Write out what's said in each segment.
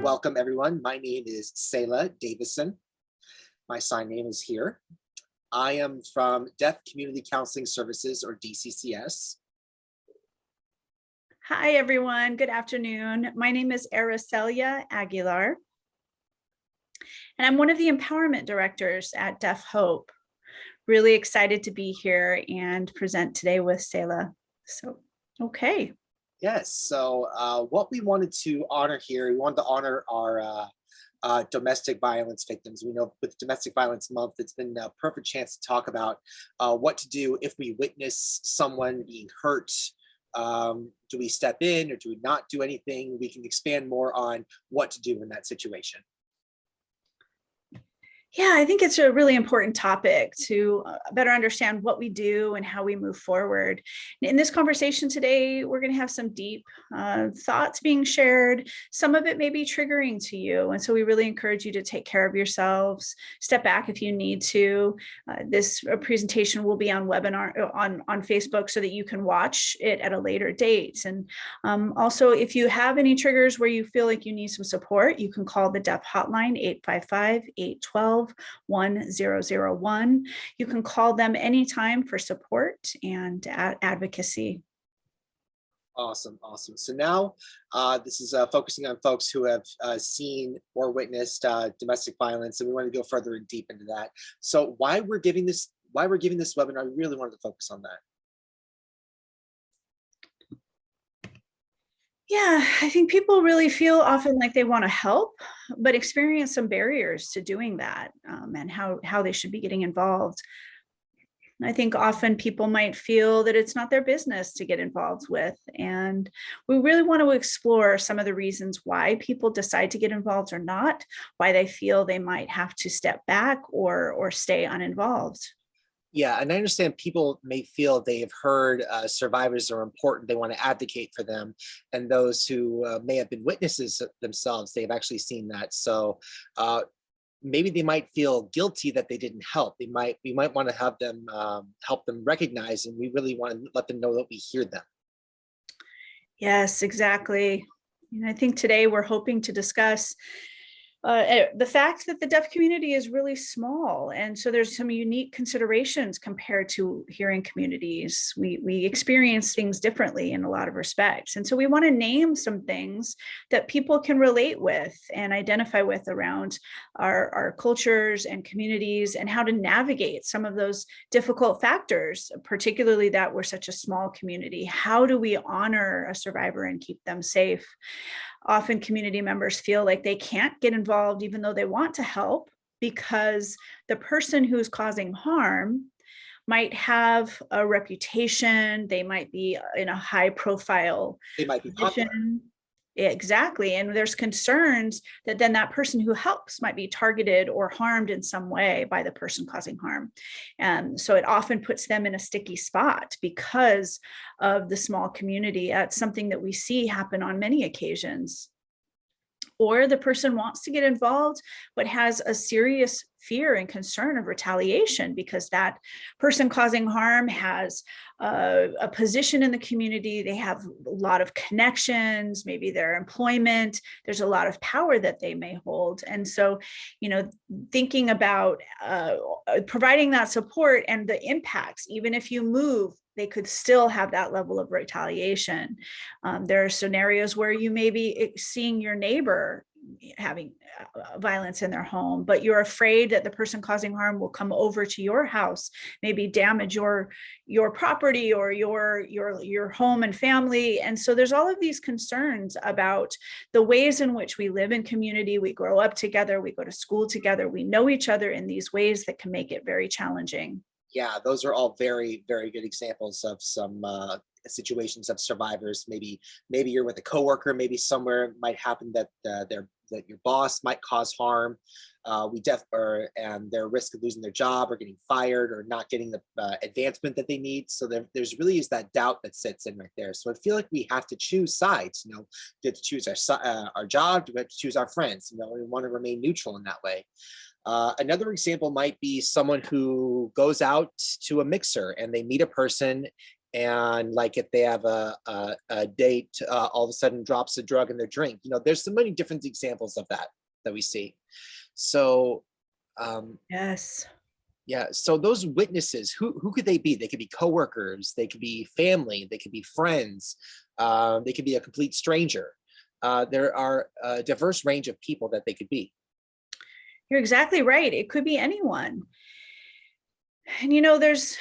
welcome everyone. My name is Selah Davison. My sign name is here. I am from Deaf Community Counseling Services, or DCCS. Hi everyone, good afternoon. My name is Aracelia Aguilar, and I'm one of the empowerment directors at DeafHope. Really excited to be here and present today with Selah. So, okay. Yes, so what we wanted to honor here, we wanted to honor our domestic violence victims. We know with Domestic Violence Month, it's been a perfect chance to talk about what to do if we witness someone being hurt. Do we step in or do we not do anything? We can expand more on what to do in that situation. Yeah, I think it's a really important topic to better understand what we do and how we move forward. In this conversation today, we're going to have some deep thoughts being shared. Some of it may be triggering to you. And so we really encourage you to take care of yourselves, step back if you need to. This presentation will be on webinar on Facebook so that you can watch it at a later date. And also, if you have any triggers where you feel like you need some support, you can call the Deaf Hotline 855-812-1001. You can call them anytime for support and advocacy. Awesome. So now this is focusing on folks who have seen or witnessed domestic violence, and we want to go further and deep into that. So why we're giving this webinar, we really wanted to focus on that. Yeah, I think people really feel often like they want to help, but experience some barriers to doing that, and how they should be getting involved. I think often people might feel that it's not their business to get involved with, and we really want to explore some of the reasons why people decide to get involved or not, why they feel they might have to step back or stay uninvolved. Yeah, and I understand people may feel they have heard survivors are important. They want to advocate for them, and those who may have been witnesses themselves, they've actually seen that. So maybe they might feel guilty that they didn't help. We might want to have them help them recognize, and we really want to let them know that we hear them. Yes, exactly. And I think today we're hoping to discuss the fact that the deaf community is really small. And so there's some unique considerations compared to hearing communities. We experience things differently in a lot of respects. And so we want to name some things that people can relate with and identify with around our cultures and communities, and how to navigate some of those difficult factors, particularly that we're such a small community. How do we honor a survivor and keep them safe? Often community members feel like they can't get involved even though they want to help, because the person who's causing harm might have a reputation, they might be in a high profile They might be popular. Exactly. And there's concerns that then that person who helps might be targeted or harmed in some way by the person causing harm. And so it often puts them in a sticky spot because of the small community. That's something that we see happen on many occasions. Or the person wants to get involved, but has a serious fear and concern of retaliation because that person causing harm has a position in the community. They have a lot of connections, maybe their employment. There's a lot of power that they may hold. And so, thinking about providing that support and the impacts, even if you move, they could still have that level of retaliation. There are scenarios where you may be seeing your neighbor having violence in their home, but you're afraid that the person causing harm will come over to your house, maybe damage your property or your home and family. And so there's all of these concerns about the ways in which we live in community. We grow up together, we go to school together, we know each other in these ways that can make it very challenging. Yeah, those are all very, very good examples of some situations of survivors. Maybe you're with a coworker, maybe somewhere it might happen that that your boss might cause harm, and their risk of losing their job or getting fired or not getting the advancement that they need. So there's really is that doubt that sits in right there. So I feel like we have to choose sides. We have to choose our job, we have to choose our friends. We want to remain neutral in that way. Another example might be someone who goes out to a mixer and they meet a person And like if they have a date, all of a sudden drops a drug in their drink. There's so many different examples of that we see. So Yes. yeah, so those witnesses, who could they be? They could be coworkers, they could be family, they could be friends, they could be a complete stranger. There are a diverse range of people that they could be. You're exactly right. It could be anyone. And there's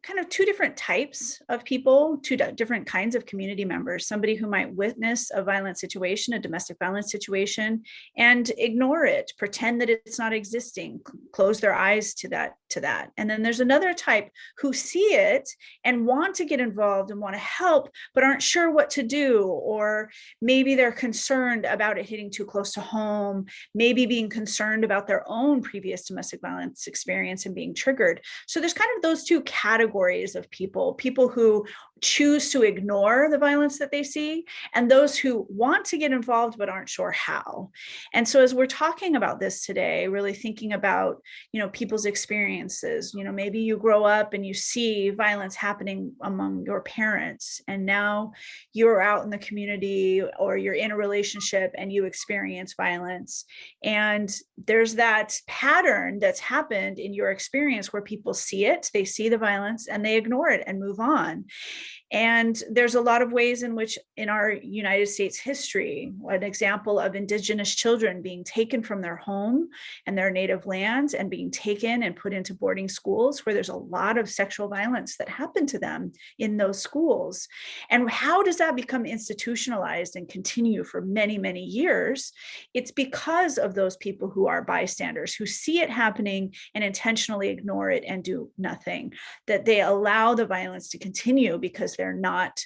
kind of two different types of people, two different kinds of community members. Somebody who might witness a violent situation, a domestic violence situation, and ignore it, pretend that it's not existing, close their eyes to that. And then there's another type who see it and want to get involved and want to help, but aren't sure what to do. Or maybe they're concerned about it hitting too close to home, maybe being concerned about their own previous domestic violence experience and being triggered. So there's kind of those two categories of people who choose to ignore the violence that they see, and those who want to get involved but aren't sure how. And so as we're talking about this today, really thinking about, people's experiences, maybe you grow up and you see violence happening among your parents, and now you're out in the community or you're in a relationship and you experience violence. And there's that pattern that's happened in your experience where people see it, they see the violence and they ignore it and move on. And there's a lot of ways in which in our United States history, an example of Indigenous children being taken from their home and their native lands and being taken and put into boarding schools where there's a lot of sexual violence that happened to them in those schools. And how does that become institutionalized and continue for many, many years? It's because of those people who are bystanders, who see it happening and intentionally ignore it and do nothing, that they allow the violence to continue because they're not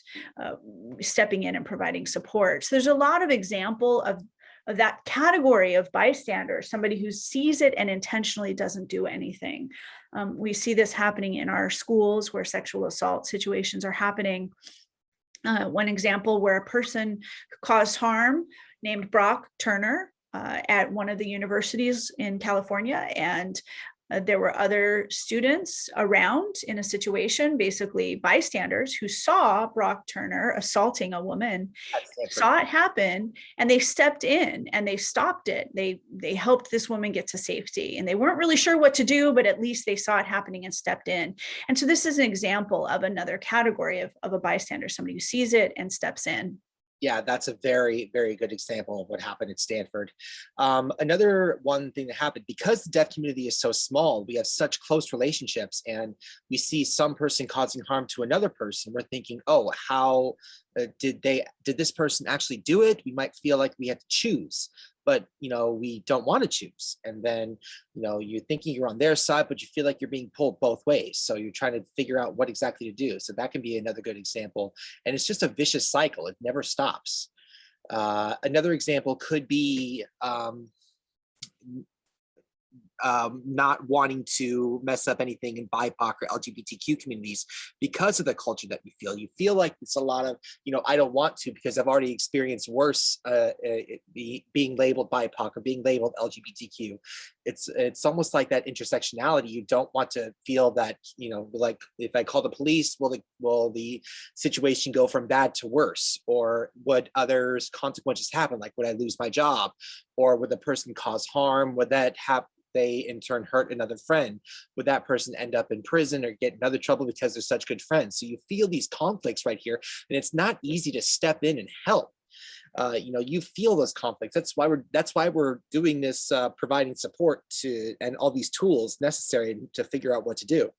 stepping in and providing support. So there's a lot of example of that category of bystander, somebody who sees it and intentionally doesn't do anything. We see this happening in our schools where sexual assault situations are happening. One example where a person caused harm named Brock Turner at one of the universities in California, and there were other students around in a situation, basically bystanders, who saw Brock Turner assaulting a woman, saw it happen, and they stepped in and they stopped it. They helped this woman get to safety, and they weren't really sure what to do, but at least they saw it happening and stepped in. And so this is an example of another category of a bystander, somebody who sees it and steps in. Yeah, that's a very, very good example of what happened at Stanford. Another one thing that happened, because the deaf community is so small, we have such close relationships, and we see some person causing harm to another person. We're thinking, oh, how did this person actually do it? We might feel like we have to choose, but we don't want to choose. And then you're thinking you're on their side, but you feel like you're being pulled both ways. So you're trying to figure out what exactly to do. So that can be another good example. And it's just a vicious cycle. It never stops. Another example could be not wanting to mess up anything in BIPOC or LGBTQ communities because of the culture that you feel. You feel like it's a lot of, I don't want to because I've already experienced worse being labeled BIPOC or being labeled LGBTQ. It's almost like that intersectionality. You don't want to feel that, like if I call the police, will the situation go from bad to worse? Or would others consequences happen? Like, would I lose my job? Or would the person cause harm? Would that happen? They in turn hurt another friend? Would that person end up in prison or get in other trouble because they're such good friends? So you feel these conflicts right here, and it's not easy to step in and help. You feel those conflicts. That's why we're doing this, providing support to and all these tools necessary to figure out what to do.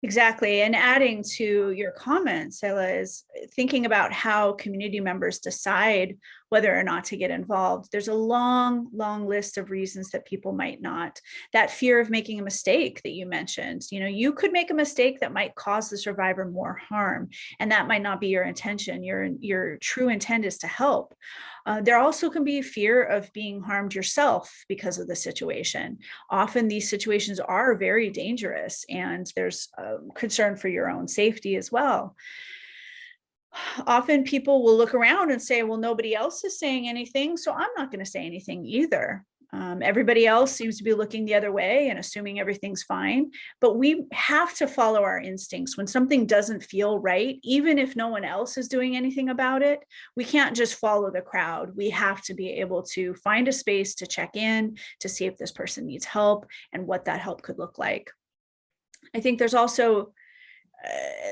Exactly. And adding to your comments, Selah, is thinking about how community members decide whether or not to get involved. There's a long, long list of reasons that people might not. That fear of making a mistake that you mentioned, you could make a mistake that might cause the survivor more harm, and that might not be your intention. Your true intent is to help. There also can be fear of being harmed yourself because of the situation. Often these situations are very dangerous, and there's concern for your own safety as well. Often people will look around and say, well, nobody else is saying anything, so I'm not going to say anything either. Everybody else seems to be looking the other way and assuming everything's fine. But we have to follow our instincts. When something doesn't feel right, even if no one else is doing anything about it, we can't just follow the crowd. We have to be able to find a space to check in, to see if this person needs help and what that help could look like. I think there's also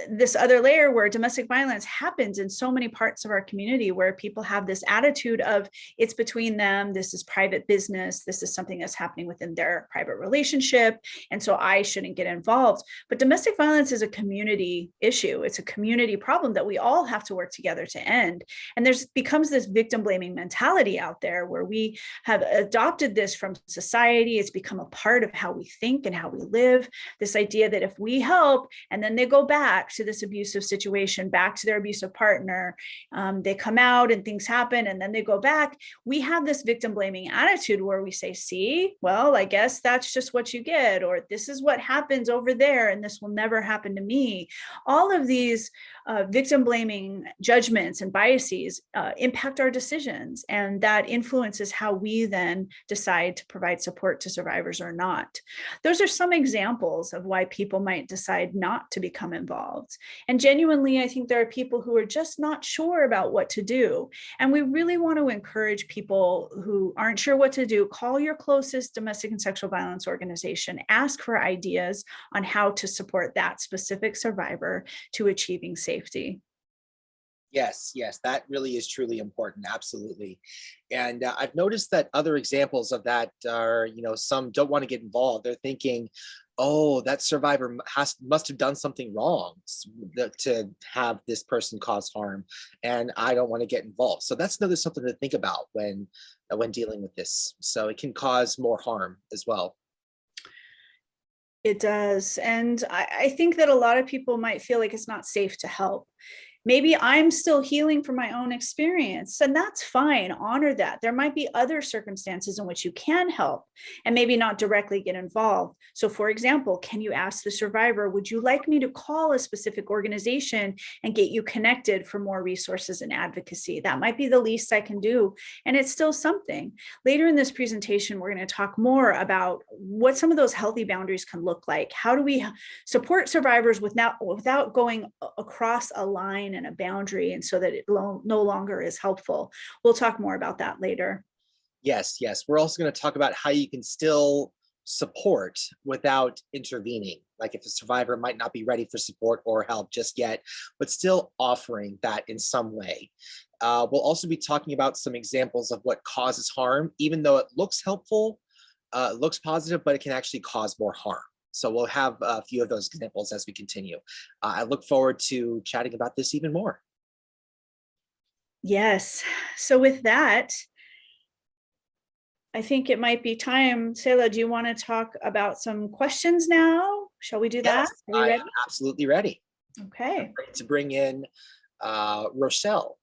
this other layer where domestic violence happens in so many parts of our community, where people have this attitude of it's between them, this is private business, this is something that's happening within their private relationship, and so I shouldn't get involved. But domestic violence is a community issue. It's a community problem that we all have to work together to end. And there's becomes this victim blaming mentality out there where we have adopted this from society. It's become a part of how we think and how we live. This idea that if we help and then they go back to this abusive situation, back to their abusive partner, they come out and things happen and then they go back. We have this victim blaming attitude where we say, see, well, I guess that's just what you get, or this is what happens over there and this will never happen to me. All of these victim blaming judgments and biases impact our decisions, and that influences how we then decide to provide support to survivors or not. Those are some examples of why people might decide not to become involved. And genuinely, I think there are people who are just not sure about what to do. And we really want to encourage people who aren't sure what to do, call your closest domestic and sexual violence organization, ask for ideas on how to support that specific survivor to achieving safety. Yes, yes, that really is truly important. Absolutely. And I've noticed that other examples of that are, some don't want to get involved. They're thinking, oh, that survivor must have done something wrong to have this person cause harm, and I don't want to get involved. So that's another something to think about when dealing with this. So it can cause more harm as well. It does. And I think that a lot of people might feel like it's not safe to help. Maybe I'm still healing from my own experience, and that's fine. Honor that. There might be other circumstances in which you can help and maybe not directly get involved. So for example, can you ask the survivor, would you like me to call a specific organization and get you connected for more resources and advocacy? That might be the least I can do, and it's still something. Later in this presentation, we're going to talk more about what some of those healthy boundaries can look like. How do we support survivors without going across a line and a boundary, and so that it no longer is helpful. We'll talk more about that later. Yes, yes. We're also going to talk about how you can still support without intervening. Like if a survivor might not be ready for support or help just yet, but still offering that in some way. We'll also be talking about some examples of what causes harm, even though it looks helpful, looks positive, but it can actually cause more harm. So we'll have a few of those examples as we continue. I look forward to chatting about this even more. Yes. So with that, I think it might be time. Selah, do you want to talk about some questions now? Shall we do that? Yes, Are you ready? I'm absolutely ready. Okay. I'm ready to bring in Rochelle.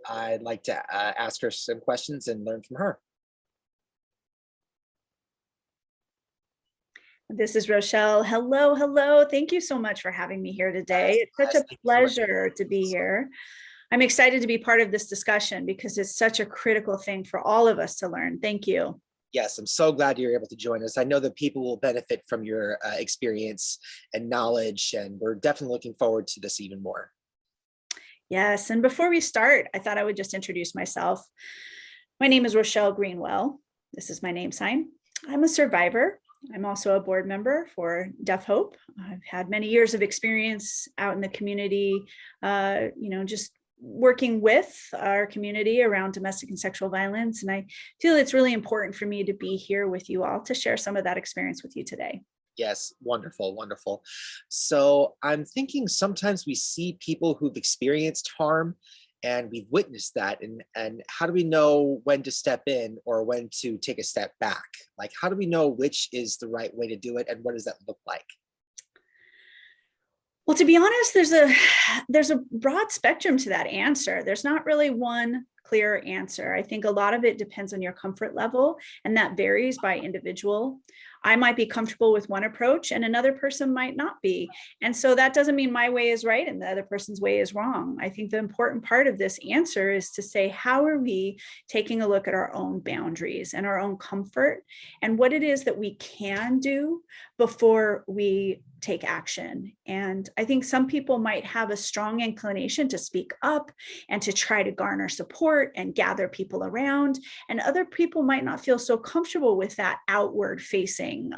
I'd like to ask her some questions and learn from her. This is Rochelle. Hello, hello. Thank you so much for having me here today. It's such a pleasure to be here. I'm excited to be part of this discussion because it's such a critical thing for all of us to learn. Thank you. Yes, I'm so glad you're able to join us. I know that people will benefit from your experience and knowledge, and we're definitely looking forward to this even more. Yes, and before we start, I thought I would just introduce myself. My name is Rochelle Greenwell. This is my name sign. I'm a survivor. I'm also a board member for DeafHope. I've had many years of experience out in the community, just working with our community around domestic and sexual violence. And I feel it's really important for me to be here with you all to share some of that experience with you today. Yes, wonderful, wonderful. So I'm thinking sometimes we see people who've experienced harm and we've witnessed that, and how do we know when to step in or when to take a step back? Like, how do we know which is the right way to do it, and what does that look like? Well, to be honest, there's a broad spectrum to that answer. There's not really one clear answer. I think a lot of it depends on your comfort level, and that varies by individual. I might be comfortable with one approach and another person might not be. And so that doesn't mean my way is right and the other person's way is wrong. I think the important part of this answer is to say, how are we taking a look at our own boundaries and our own comfort and what it is that we can do before we take action. And I think some people might have a strong inclination to speak up and to try to garner support and gather people around. And other people might not feel so comfortable with that outward facing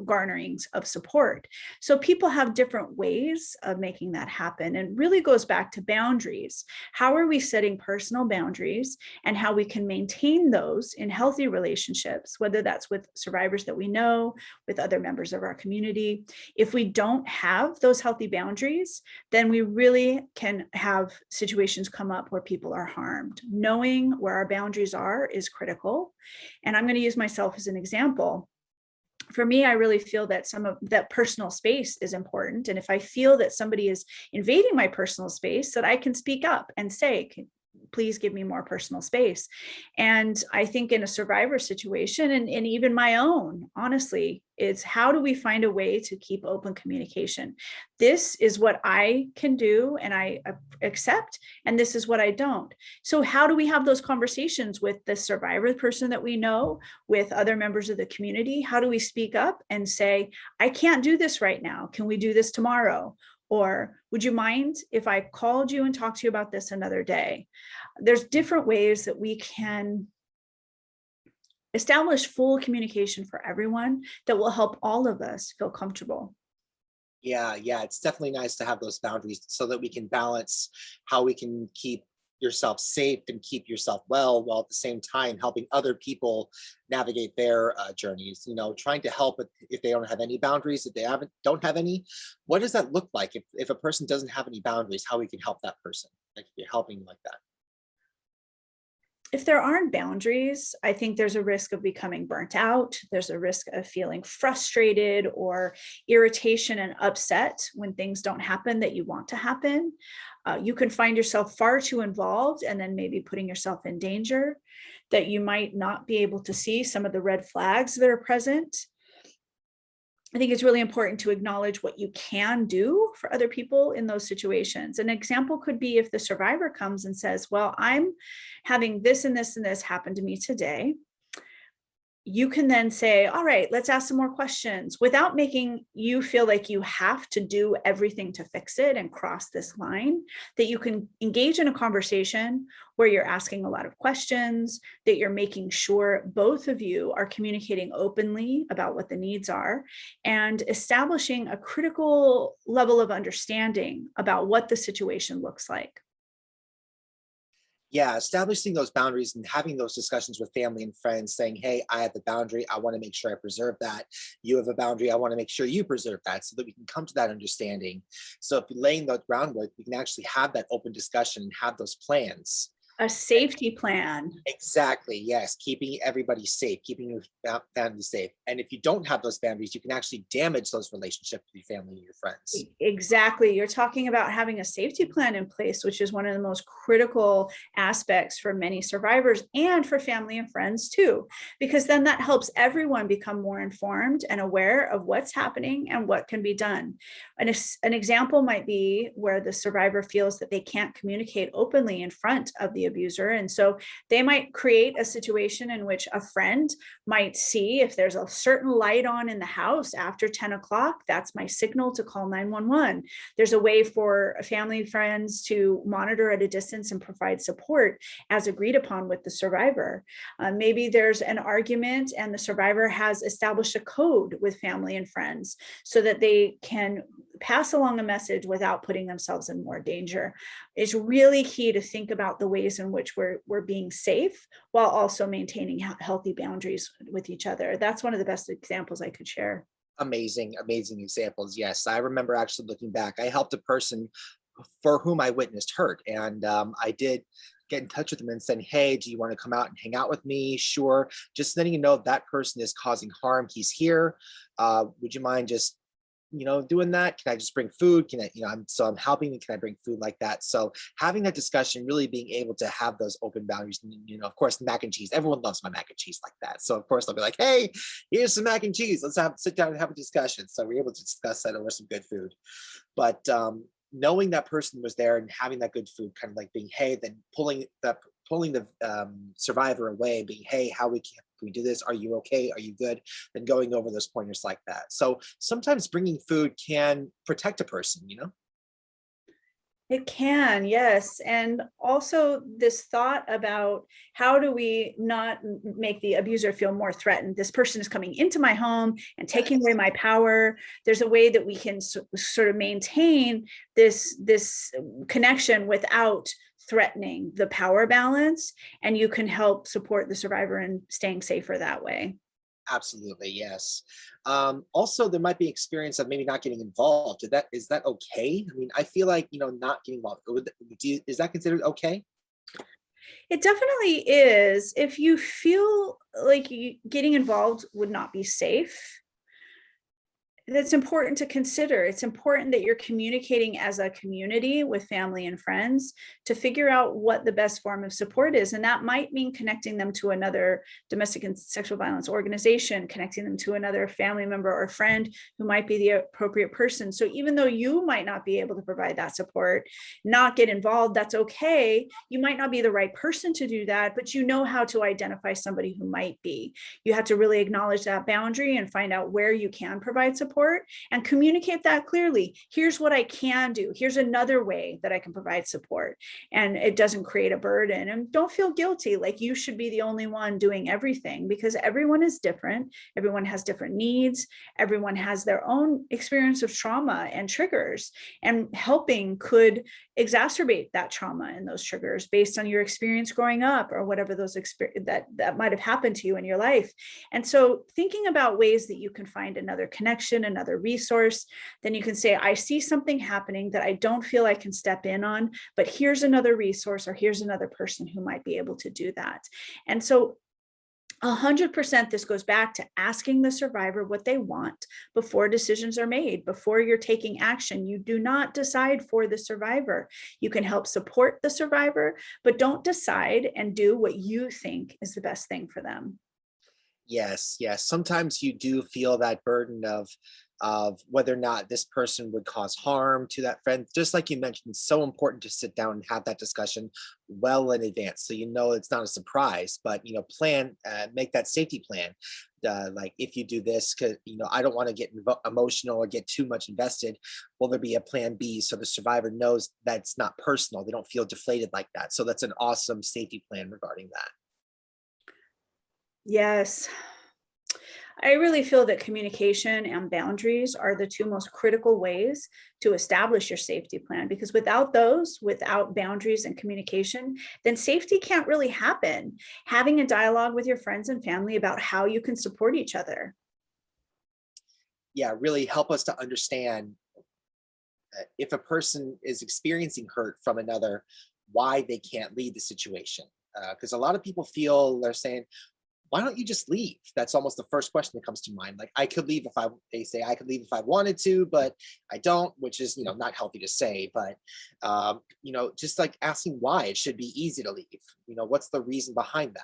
garnerings of support. So people have different ways of making that happen, and really goes back to boundaries. How are we setting personal boundaries and how we can maintain those in healthy relationships, whether that's with survivors that we know, with other members of our community. If we don't have those healthy boundaries, then we really can have situations come up where people are harmed. Knowing where our boundaries are is critical. And I'm going to use myself as an example. For me, I really feel that some of that personal space is important. And if I feel that somebody is invading my personal space, that I can speak up and say, please give me more personal space. And I think in a survivor situation, and even my own, honestly, it's how do we find a way to keep open communication? This is what I can do and I accept, and this is what I don't. So how do we have those conversations with the survivor person that we know, with other members of the community? How do we speak up and say, I can't do this right now. Can we do this tomorrow? Or would you mind if I called you and talked to you about this another day? There's different ways that we can establish full communication for everyone that will help all of us feel comfortable. Yeah, it's definitely nice to have those boundaries so that we can balance how we can keep yourself safe and keep yourself well, while at the same time helping other people navigate their journeys. Trying to help if they don't have any boundaries, if they don't have any. What does that look like if a person doesn't have any boundaries? How we can help that person, like you're helping like that? If there aren't boundaries, I think there's a risk of becoming burnt out. There's a risk of feeling frustrated or irritation and upset when things don't happen that you want to happen. You can find yourself far too involved and then maybe putting yourself in danger, that you might not be able to see some of the red flags that are present. I think it's really important to acknowledge what you can do for other people in those situations. An example could be if the survivor comes and says, well, I'm having this and this and this happen to me today. You can then say, all right, let's ask some more questions without making you feel like you have to do everything to fix it and cross this line, that you can engage in a conversation where you're asking a lot of questions, that you're making sure both of you are communicating openly about what the needs are and establishing a critical level of understanding about what the situation looks like. Yeah, establishing those boundaries and having those discussions with family and friends, saying, hey, I have the boundary, I want to make sure I preserve that. You have a boundary, I want to make sure you preserve that, so that we can come to that understanding. So if you're laying the groundwork, we can actually have that open discussion and have those plans. A safety plan. Exactly. Yes. Keeping everybody safe, keeping your family safe. And if you don't have those boundaries, you can actually damage those relationships with your family and your friends. Exactly. You're talking about having a safety plan in place, which is one of the most critical aspects for many survivors and for family and friends too, because then that helps everyone become more informed and aware of what's happening and what can be done. And an example might be where the survivor feels that they can't communicate openly in front of the abuser. And so they might create a situation in which a friend might see if there's a certain light on in the house after 10 o'clock, that's my signal to call 911. There's a way for family and friends to monitor at a distance and provide support as agreed upon with the survivor. Maybe there's an argument and the survivor has established a code with family and friends so that they can pass along a message without putting themselves in more danger. It's really key to think about the ways in which we're being safe while also maintaining healthy boundaries with each other. That's one of the best examples I could share. Amazing examples. Yes, I remember actually looking back. I helped a person for whom I witnessed hurt, and I did get in touch with them and said, hey, do you want to come out and hang out with me? Sure. Just letting you know that person is causing harm. He's here. Would you mind just doing that? Can I just bring food? Can I, I'm helping you. Can I bring food like that? So having that discussion, really being able to have those open boundaries, and, of course, mac and cheese, everyone loves my mac and cheese like that. So of course I'll be like, hey, here's some mac and cheese. Let's sit down and have a discussion. So we're able to discuss that over some good food. But knowing that person was there and having that good food, kind of like being, hey, then pulling the survivor away, being, hey, how can we do this? Are you okay? Are you good? Then going over those pointers like that. So sometimes bringing food can protect a person, It can, yes. And also this thought about how do we not make the abuser feel more threatened? This person is coming into my home and taking away my power. There's a way that we can sort of maintain this connection without threatening the power balance, and you can help support the survivor in staying safer that way. Absolutely, yes. Also, there might be experience of maybe not getting involved. Is that okay? I mean, I feel like not getting involved. Is that considered okay? It definitely is. If you feel like getting involved would not be safe, that's important to consider. It's important that you're communicating as a community with family and friends to figure out what the best form of support is. And that might mean connecting them to another domestic and sexual violence organization, connecting them to another family member or friend who might be the appropriate person. So even though you might not be able to provide that support, not get involved, that's okay. You might not be the right person to do that, but you know how to identify somebody who might be. You have to really acknowledge that boundary and find out where you can provide support and communicate that clearly. Here's what I can do. Here's another way that I can provide support. And it doesn't create a burden. And don't feel guilty like you should be the only one doing everything, because everyone is different. Everyone has different needs. Everyone has their own experience of trauma and triggers. And helping could exacerbate that trauma and those triggers based on your experience growing up or whatever those that might have happened to you in your life. And so thinking about ways that you can find another connection, another resource, then you can say, I see something happening that I don't feel I can step in on, but here's another resource, or here's another person who might be able to do that. And so 100%, this goes back to asking the survivor what they want before decisions are made, before you're taking action. You do not decide for the survivor. You can help support the survivor, but don't decide and do what you think is the best thing for them. Yes, yes. Sometimes you do feel that burden of whether or not this person would cause harm to that friend. Just like you mentioned, it's so important to sit down and have that discussion well in advance, so it's not a surprise. But plan, make that safety plan. Like, if you do this, because I don't want to get emotional or get too much invested. Will there be a plan B so the survivor knows that's not personal? They don't feel deflated like that. So that's an awesome safety plan regarding that. Yes. I really feel that communication and boundaries are the two most critical ways to establish your safety plan, because without those, without boundaries and communication, then safety can't really happen. Having a dialogue with your friends and family about how you can support each other. Yeah, really help us to understand if a person is experiencing hurt from another, why they can't leave the situation. Because a lot of people feel, they're saying, why don't you just leave? That's almost the first question that comes to mind. Like, I could leave they say I could leave if I wanted to, but I don't, which is, not healthy to say, but, just like asking why. It should be easy to leave. What's the reason behind that?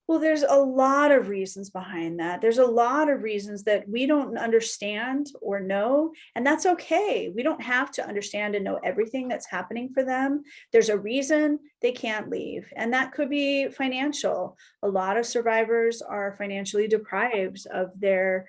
Well, there's a lot of reasons behind that. There's a lot of reasons that we don't understand or know, and that's okay. We don't have to understand and know everything that's happening for them. There's a reason they can't leave, and that could be financial. A lot of survivors are financially deprived of their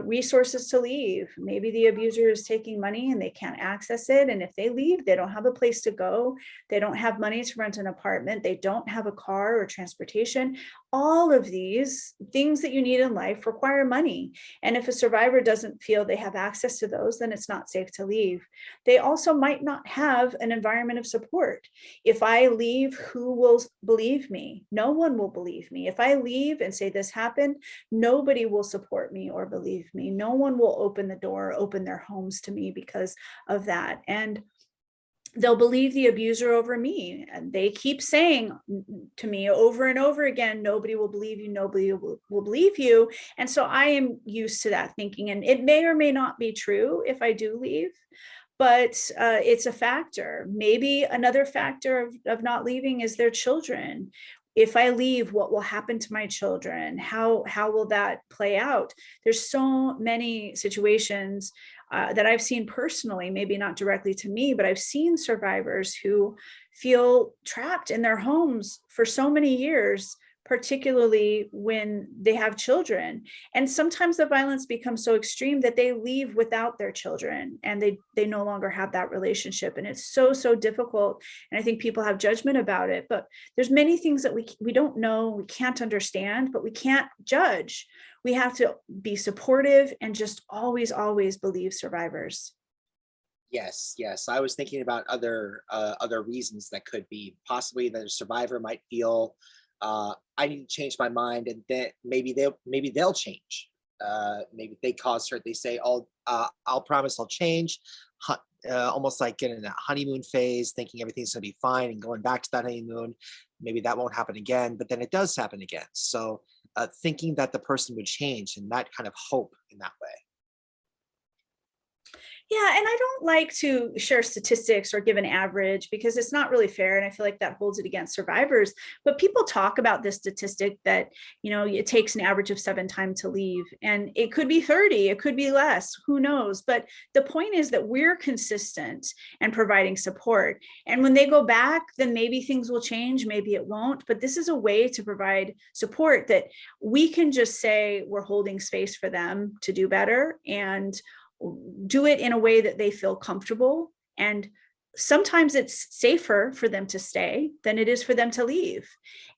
resources to leave. Maybe the abuser is taking money and they can't access it, and if they leave, they don't have a place to go. They don't have money to rent an apartment. They don't have a car or transportation. All of these things that you need in life require money. And if a survivor doesn't feel they have access to those, then it's not safe to leave. They also might not have an environment of support. If I leave, who will believe me? No one will believe me. If I leave and say this happened, nobody will support me or believe me. No one will open the door, open their homes to me because of that. And they'll believe the abuser over me. And they keep saying to me over and over again, nobody will believe you, nobody will believe you. And so I am used to that thinking, and it may or may not be true if I do leave, but it's a factor. Maybe another factor of not leaving is their children. If I leave, what will happen to my children? How will that play out? There's so many situations that I've seen personally, maybe not directly to me, but I've seen survivors who feel trapped in their homes for so many years, particularly when they have children. And sometimes the violence becomes so extreme that they leave without their children, and they no longer have that relationship. And it's so difficult. And I think people have judgment about it, but there's many things that we don't know, we can't understand, but we can't judge. We have to be supportive and just always believe survivors. Yes, yes. I was thinking about other reasons that could be possibly that a survivor might feel, I need to change my mind, and then maybe they'll change. Maybe if they cause hurt, they say, "Oh, I'll promise I'll change." Almost like getting in a honeymoon phase, thinking everything's going to be fine, and going back to that honeymoon. Maybe that won't happen again, but then it does happen again. So thinking that the person would change, and that kind of hope in that way. Yeah, and I don't like to share statistics or give an average because it's not really fair. And I feel like that holds it against survivors. But people talk about this statistic that, it takes an average of 7 times to leave. And it could be 30, it could be less, who knows? But the point is that we're consistent and providing support. And when they go back, then maybe things will change, maybe it won't. But this is a way to provide support that we can just say we're holding space for them to do better, and do it in a way that they feel comfortable. And sometimes it's safer for them to stay than it is for them to leave.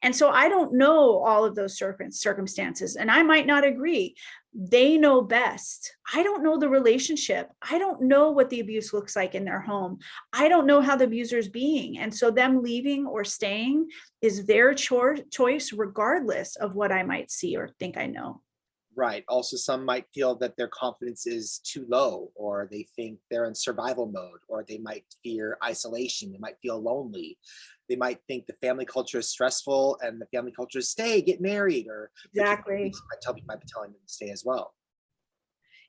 And so I don't know all of those circumstances, and I might not agree. They know best. I don't know the relationship. I don't know what the abuse looks like in their home. I don't know how the abuser's being. And so them leaving or staying is their choice, regardless of what I might see or think I know. Right. Also, some might feel that their confidence is too low, or they think they're in survival mode, or they might fear isolation. They might feel lonely. They might think the family culture is stressful, and the family culture is stay, get married, or Exactly. might be telling them to stay as well.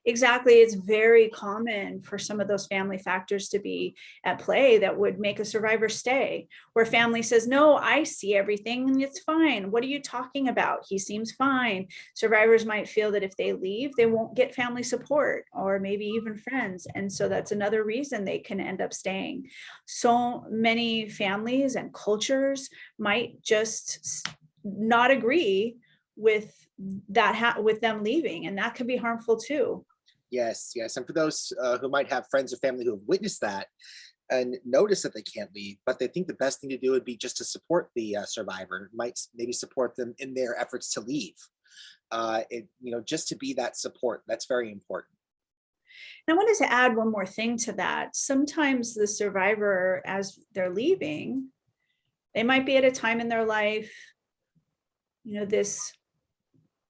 Exactly. It's very common for some of those family factors to be at play that would make a survivor stay, where family says, no, I see everything and it's fine. What are you talking about? He seems fine. Survivors might feel that if they leave, they won't get family support or maybe even friends. And so that's another reason they can end up staying. So many families and cultures might just not agree with that with them leaving, and that could be harmful too. Yes, yes. And for those who might have friends or family who have witnessed that and notice that they can't leave, but they think the best thing to do would be just to support the survivor, might maybe support them in their efforts to leave. Just to be that support. That's very important. And I wanted to add one more thing to that. Sometimes the survivor, as they're leaving, they might be at a time in their life, this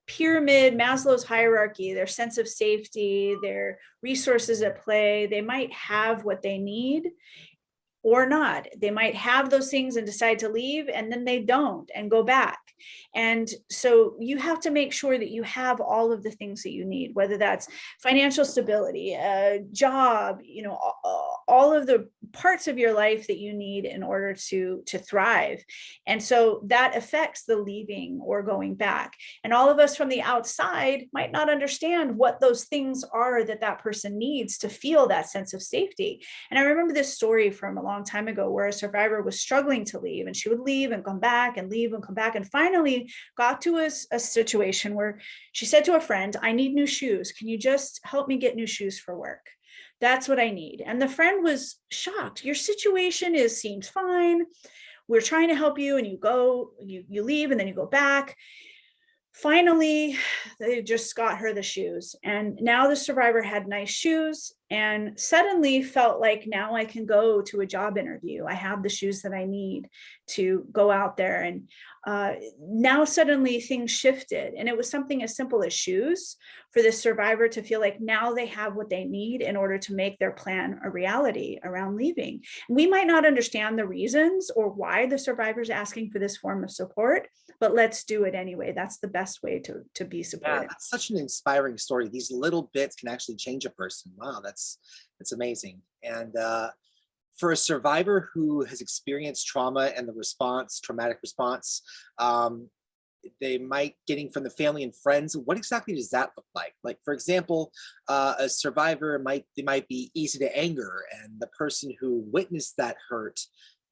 pyramid, Maslow's hierarchy, their sense of safety, their resources at play, they might have what they need or not. They might have those things and decide to leave, and then they don't and go back. And so you have to make sure that you have all of the things that you need, whether that's financial stability, a job, all of the parts of your life that you need in order to thrive. And so that affects the leaving or going back. And all of us from the outside might not understand what those things are that person needs to feel that sense of safety. And I remember this story from a long time ago where a survivor was struggling to leave, and she would leave and come back and leave and come back, and finally got to a situation where she said to a friend, I need new shoes. Can you just help me get new shoes for work? That's what I need. And the friend was shocked. Your situation seems fine. We're trying to help you, and you leave and then you go back. Finally, they just got her the shoes. And now the survivor had nice shoes and suddenly felt like now I can go to a job interview. I have the shoes that I need to go out there. And now suddenly things shifted. And it was something as simple as shoes for this survivor to feel like now they have what they need in order to make their plan a reality around leaving. We might not understand the reasons or why the survivor is asking for this form of support, but let's do it anyway. That's the best way to be supported. Yeah, that's such an inspiring story. These little bits can actually change a person. Wow, that's amazing. And for a survivor who has experienced trauma and the response, traumatic response, they might getting from the family and friends, what exactly does that look like? Like, for example, a survivor might be easy to anger, and the person who witnessed that hurt,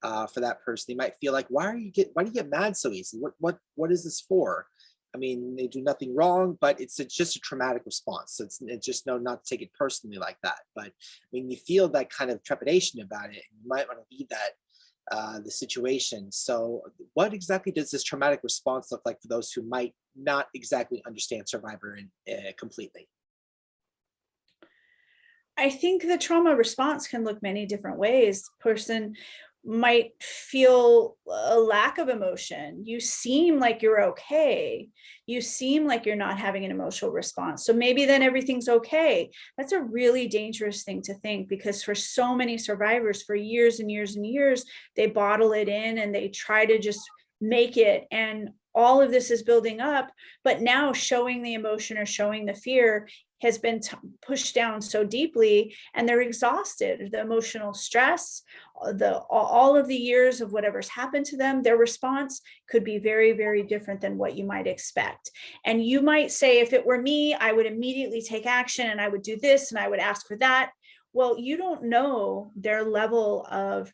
for that person, they might feel like, why do you get mad so easy? What is this for? I mean, they do nothing wrong, but it's just a traumatic response. So it's just not to take it personally like that. But I mean, you feel that kind of trepidation about it, and you might want to leave that the situation. So what exactly does this traumatic response look like for those who might not exactly understand survivor completely? I think the trauma response can look many different ways. Person might feel a lack of emotion. You seem like you're okay. You seem like you're not having an emotional response. So maybe then everything's okay. That's a really dangerous thing to think, because for so many survivors for years and years and years, they bottle it in and they try to just make it. And all of this is building up, but now showing the emotion or showing the fear has been pushed down so deeply, and they're exhausted. The emotional stress, all of the years of whatever's happened to them, their response could be very, very different than what you might expect. And you might say, if it were me, I would immediately take action and I would do this and I would ask for that. Well, you don't know their level of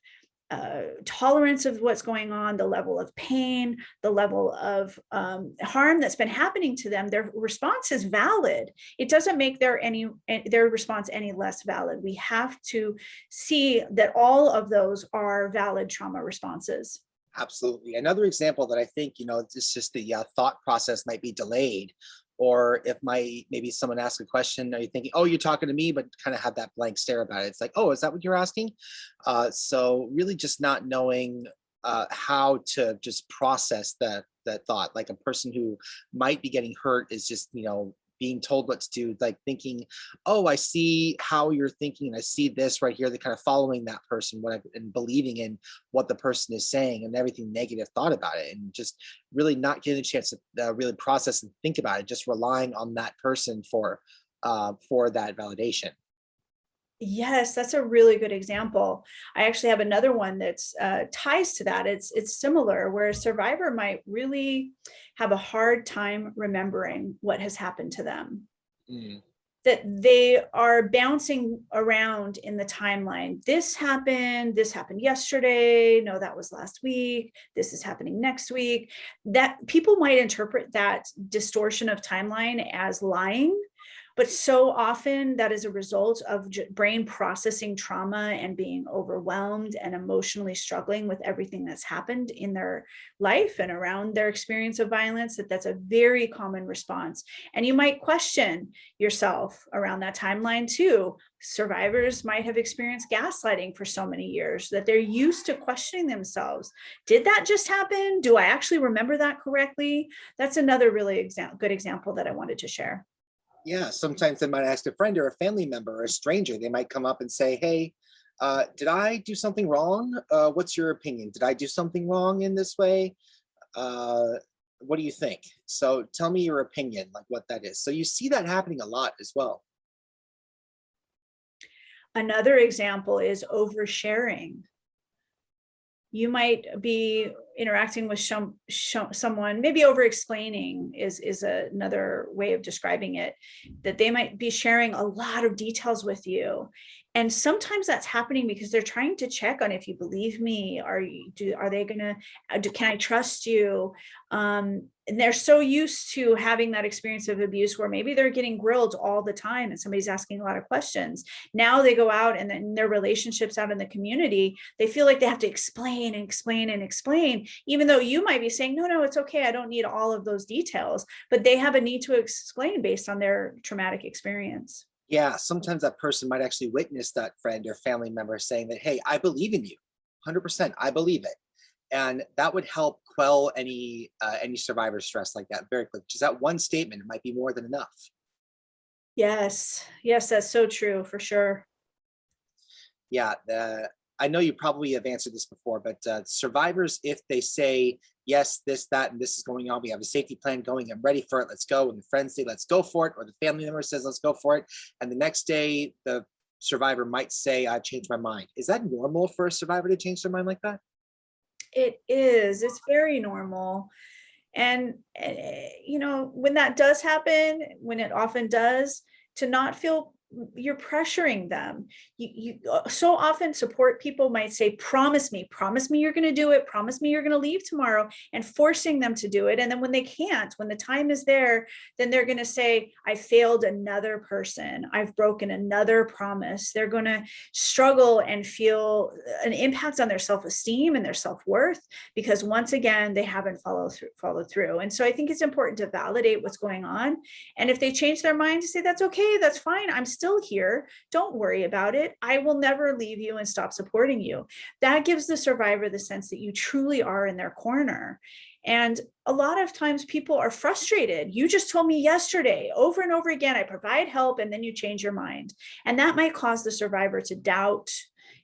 tolerance of what's going on, the level of pain, the level of harm that's been happening to them. Their response is valid. It doesn't make their response any less valid. We have to see that all of those are valid trauma responses. Absolutely. Another example that I think, it's just the thought process might be delayed, or if maybe someone asks a question, are you thinking, oh, you're talking to me, but kind of have that blank stare about it. It's like, oh, is that what you're asking? So really just not knowing how to just process that thought. Like a person who might be getting hurt is just, being told what to do, like thinking, oh, I see how you're thinking, and I see this right here. They're kind of following that person, and believing in what the person is saying, and everything negative thought about it, and just really not getting a chance to really process and think about it, just relying on that person for that validation. Yes, that's a really good example. I actually have another one that's ties to that. It's similar, where a survivor might really have a hard time remembering what has happened to them. Mm. That they are bouncing around in the timeline. This happened yesterday. No, that was last week. This is happening next week. That people might interpret that distortion of timeline as lying. But so often that is a result of brain processing trauma and being overwhelmed and emotionally struggling with everything that's happened in their life and around their experience of violence. That's a very common response. And you might question yourself around that timeline too. Survivors might have experienced gaslighting for so many years that they're used to questioning themselves. Did that just happen? Do I actually remember that correctly? That's another really good example that I wanted to share. Yeah, sometimes they might ask a friend or a family member or a stranger. They might come up and say, hey, did I do something wrong? What's your opinion? Did I do something wrong in this way? What do you think? So tell me your opinion, like what that is. So you see that happening a lot as well. Another example is oversharing. You might be interacting with someone, maybe over explaining is another way of describing it, that they might be sharing a lot of details with you. And sometimes that's happening because they're trying to check on if you believe me. Can I trust you? And they're so used to having that experience of abuse where maybe they're getting grilled all the time and somebody's asking a lot of questions. Now they go out and then their relationships out in the community, they feel like they have to explain and explain and explain, even though you might be saying, no, it's okay. I don't need all of those details, but they have a need to explain based on their traumatic experience. Yeah, sometimes that person might actually witness that friend or family member saying that, hey, I believe in you, 100%, I believe it. And that would help quell any survivor stress like that very quick. Just that one statement might be more than enough. Yes, yes, that's so true for sure. Yeah, I know you probably have answered this before, but survivors, if they say, yes, this, that, and this is going on, we have a safety plan going, I'm ready for it, let's go. And the friends say, let's go for it, or the family member says, let's go for it. And the next day, the survivor might say, I've changed my mind. Is that normal for a survivor to change their mind like that? It is, it's very normal. And, when that does happen, when it often does, to not feel you're pressuring them. You so often support people might say, promise me you're going to do it, promise me you're going to leave tomorrow, and forcing them to do it. And then when they can't, when the time is there, then they're going to say, I failed another person, I've broken another promise. They're going to struggle and feel an impact on their self-esteem and their self-worth, because once again, they haven't followed through. And so I think it's important to validate what's going on. And if they change their mind, to say, that's okay, that's fine, I'm still here, don't worry about it, I will never leave you and stop supporting you. That gives the survivor the sense that you truly are in their corner. And a lot of times people are frustrated. You just told me yesterday over and over again, I provide help, and then you change your mind. And that might cause the survivor to doubt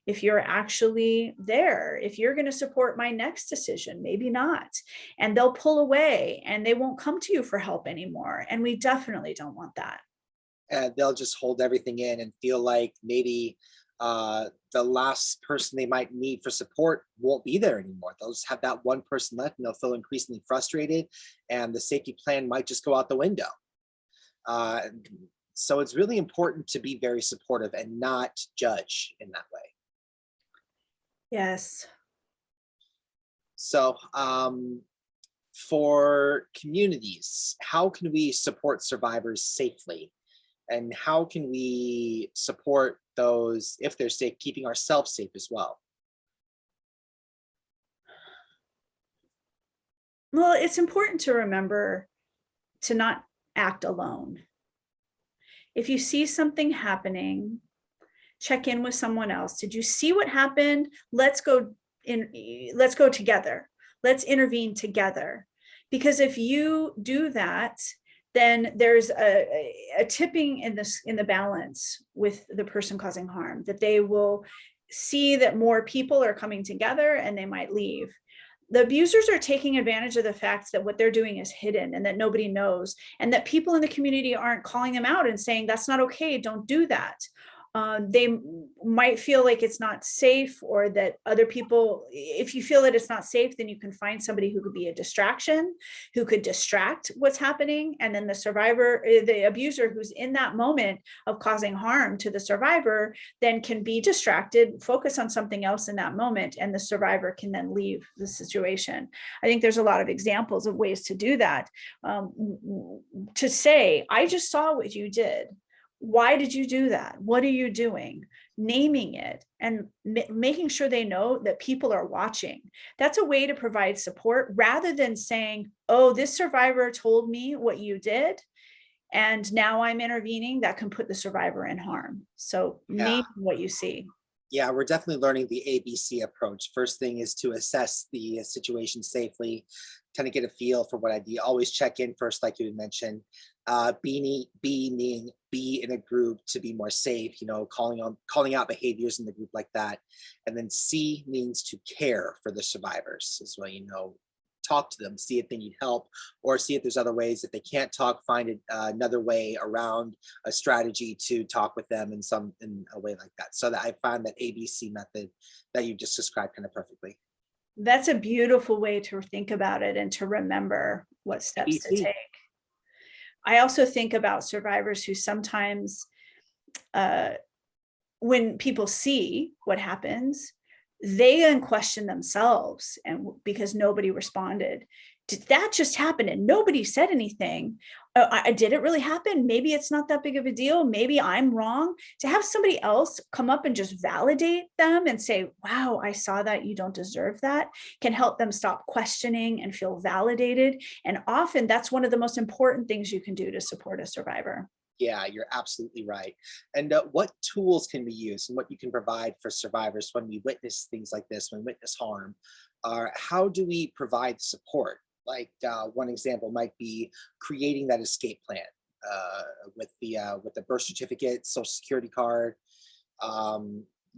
if you're actually there, if you're going to support my next decision, maybe not. And they'll pull away and they won't come to you for help anymore. And we definitely don't want that. And they'll just hold everything in and feel like maybe the last person they might need for support won't be there anymore. They'll just have that one person left, and they'll feel increasingly frustrated, and the safety plan might just go out the window. Uh, so it's really important to be very supportive and not judge in that way. Yes. So for communities, how can we support survivors safely? And how can we support those, if they're safe, keeping ourselves safe as well? Well, it's important to remember to not act alone. If you see something happening, check in with someone else. Did you see what happened? Let's go together. Let's intervene together. Because if you do that, then there's a tipping in the balance with the person causing harm, that they will see that more people are coming together and they might leave. The abusers are taking advantage of the fact that what they're doing is hidden and that nobody knows, and that people in the community aren't calling them out and saying, that's not okay, don't do that. They might feel like it's not safe, or that other people, if you feel that it's not safe, then you can find somebody who could be a distraction, who could distract what's happening. And then the survivor, the abuser who's in that moment of causing harm to the survivor, then can be distracted, focus on something else in that moment, and the survivor can then leave the situation. I think there's a lot of examples of ways to do that. To say, I just saw what you did. Why did you do that? What are you doing? Naming it and making sure they know that people are watching. That's a way to provide support, rather than saying, oh, this survivor told me what you did, and now I'm intervening. That can put the survivor in harm. So name what you see. Yeah, we're definitely learning the ABC approach. First thing is to assess the situation safely, kind of get a feel for what I do. Always check in first, like you mentioned. Be in a group to be more safe, calling out behaviors in the group like that. And then C means to care for the survivors as well, talk to them, see if they need help, or see if there's other ways. If they can't talk, find another way around a strategy to talk with them in a way like that. So that I find that ABC method that you just described kind of perfectly. That's a beautiful way to think about it and to remember what steps to take. I also think about survivors who sometimes, when people see what happens, they then question themselves, and because nobody responded. Did that just happen and nobody said anything? Did it really happen? Maybe it's not that big of a deal. Maybe I'm wrong. To have somebody else come up and just validate them and say, wow, I saw that, you don't deserve that, can help them stop questioning and feel validated. And often that's one of the most important things you can do to support a survivor. Yeah, you're absolutely right. And what tools can we use and what you can provide for survivors when we witness things like this, when we witness harm? How do we provide support? Like one example might be creating that escape plan uh, with the birth certificate, social security card,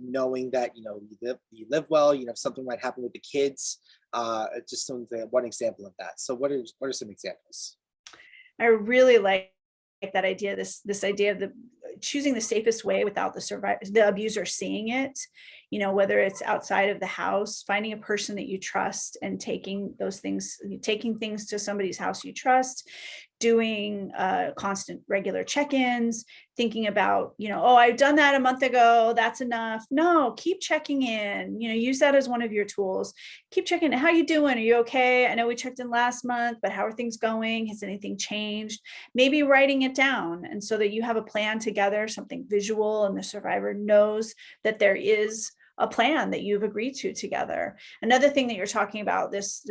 knowing that you live well. If something might happen with the kids, just one example of that. So what are some examples? I really like that idea, this idea of the choosing the safest way without the abuser seeing it, whether it's outside of the house, finding a person that you trust and taking things to somebody's house you trust, doing constant regular check-ins, thinking about, oh, I've done that a month ago, that's enough. No, keep checking in, use that as one of your tools. Keep checking in. How you doing? Are you okay? I know we checked in last month, but how are things going? Has anything changed? Maybe writing it down, and so that you have a plan together, something visual, and the survivor knows that there is a plan that you've agreed to together. Another thing that you're talking about, this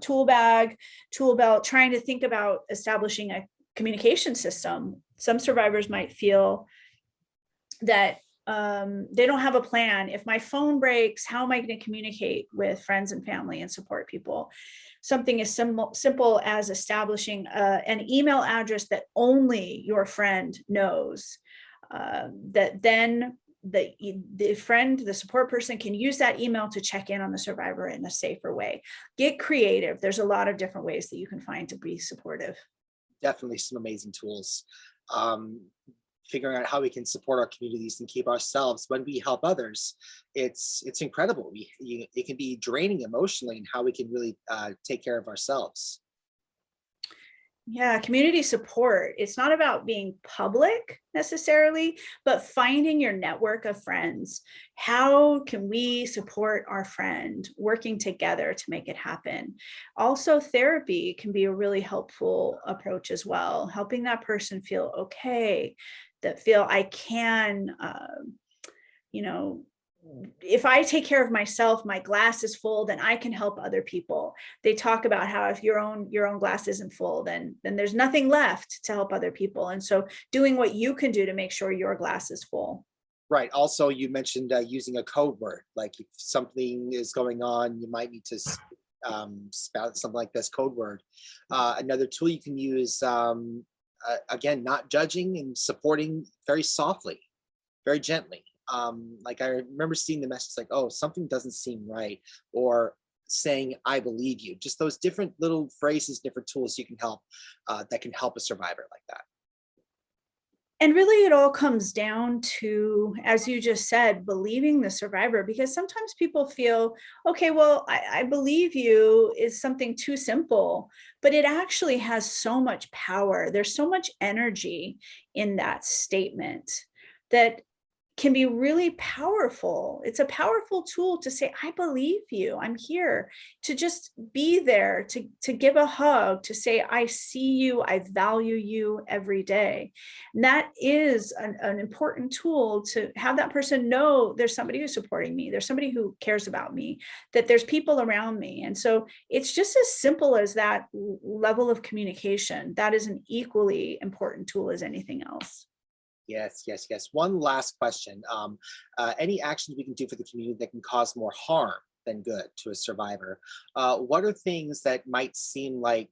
tool bag, tool belt, trying to think about establishing a communication system. Some survivors might feel that they don't have a plan. If my phone breaks, how am I going to communicate with friends and family and support people? Something as simple as establishing an email address that only your friend knows, that then the friend, the support person, can use that email to check in on the survivor in a safer way. Get creative. There's a lot of different ways that you can find to be supportive. Definitely some amazing tools. Um, Figuring out how we can support our communities and keep ourselves when we help others, it's incredible. It can be draining emotionally, and how we can really take care of ourselves. Yeah, community support. It's not about being public necessarily, but finding your network of friends. How can we support our friend, working together to make it happen? Also, therapy can be a really helpful approach as well, helping that person feel okay, that feel I can, you know, if I take care of myself, my glass is full, then I can help other people. They talk about how if your own glass isn't full, then there's nothing left to help other people. And so doing what you can do to make sure your glass is full. Right. Also, you mentioned using a code word. Like if something is going on, you might need to spout something like this code word. Another tool you can use, again, not judging and supporting very softly, very gently. Like I remember seeing the message like, oh, something doesn't seem right, or saying, I believe you. Just those different little phrases, different tools you can help that can help a survivor like that. And really, it all comes down to, as you just said, believing the survivor, because sometimes people feel, okay, well, I believe you is something too simple, but it actually has so much power. There's so much energy in that statement that can be really powerful. It's a powerful tool to say, I believe you, I'm here, to just be there, to give a hug, to say, I see you, I value you every day. And that is an important tool to have that person know there's somebody who's supporting me, there's somebody who cares about me, that there's people around me. And so it's just as simple as that level of communication. That is an equally important tool as anything else. Yes, yes, yes. One last question. Any actions we can do for the community that can cause more harm than good to a survivor? What are things that might seem like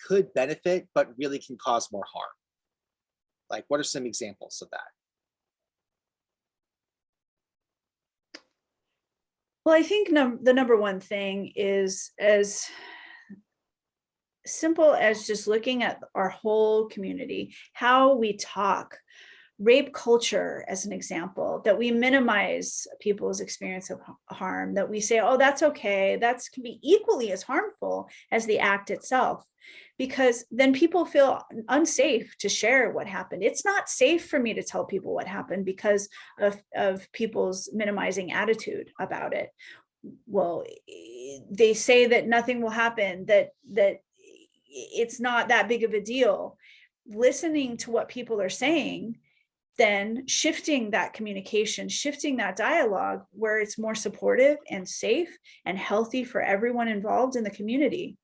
could benefit, but really can cause more harm? Like, what are some examples of that? Well, I think the number one thing is as simple as just looking at our whole community, how we talk. Rape culture, as an example, that we minimize people's experience of harm, that we say, oh, that's okay, that's can be equally as harmful as the act itself, because then people feel unsafe to share what happened. It's not safe for me to tell people what happened because of people's minimizing attitude about it. Well, they say that nothing will happen, that it's not that big of a deal. Listening to what people are saying, then shifting that communication, shifting that dialogue where it's more supportive and safe and healthy for everyone involved in the community.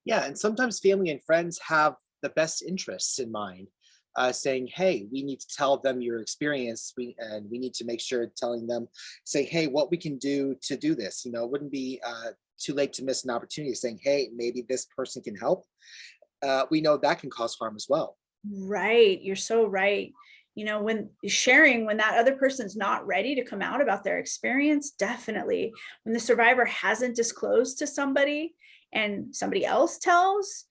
Yeah, and sometimes family and friends have the best interests in mind, saying, hey, we need to tell them your experience. We need to make sure telling them, say, hey, what we can do to do this. It wouldn't be too late to miss an opportunity, saying, hey, maybe this person can help. We know that can cause harm as well. Right. You're so right. When that other person's not ready to come out about their experience, definitely. When the survivor hasn't disclosed to somebody and somebody else tells,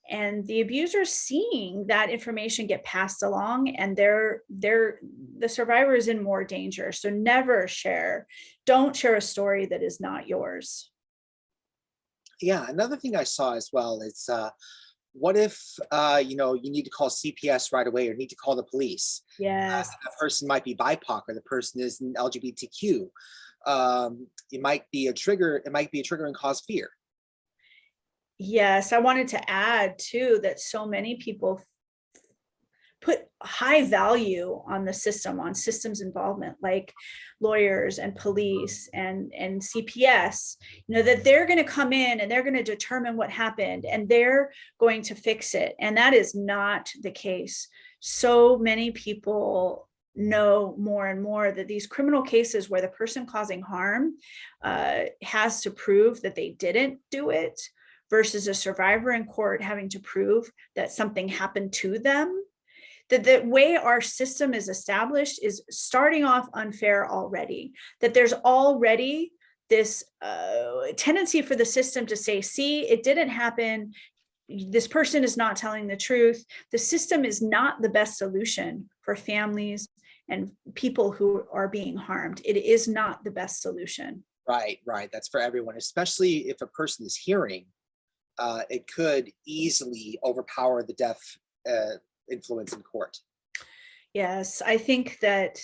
and the abuser's seeing that information get passed along, and the survivor is in more danger. So never share. Don't share a story that is not yours. Yeah, another thing I saw as well is, what if you need to call CPS right away, or need to call the police? Yes. That person might be BIPOC, or the person is an LGBTQ. It might be a trigger. It might be a trigger and cause fear. Yes, I wanted to add too that so many people put high value on the system, on systems involvement, like lawyers and police and CPS, that they're going to come in and they're going to determine what happened and they're going to fix it. And that is not the case. So many people know more and more that these criminal cases where the person causing harm has to prove that they didn't do it, versus a survivor in court having to prove that something happened to them. That the way our system is established is starting off unfair already, that there's already this tendency for the system to say, see, it didn't happen. This person is not telling the truth. The system is not the best solution for families and people who are being harmed. It is not the best solution. Right. That's for everyone, especially if a person is hearing. It could easily overpower the deaf influence in court. Yes, I think that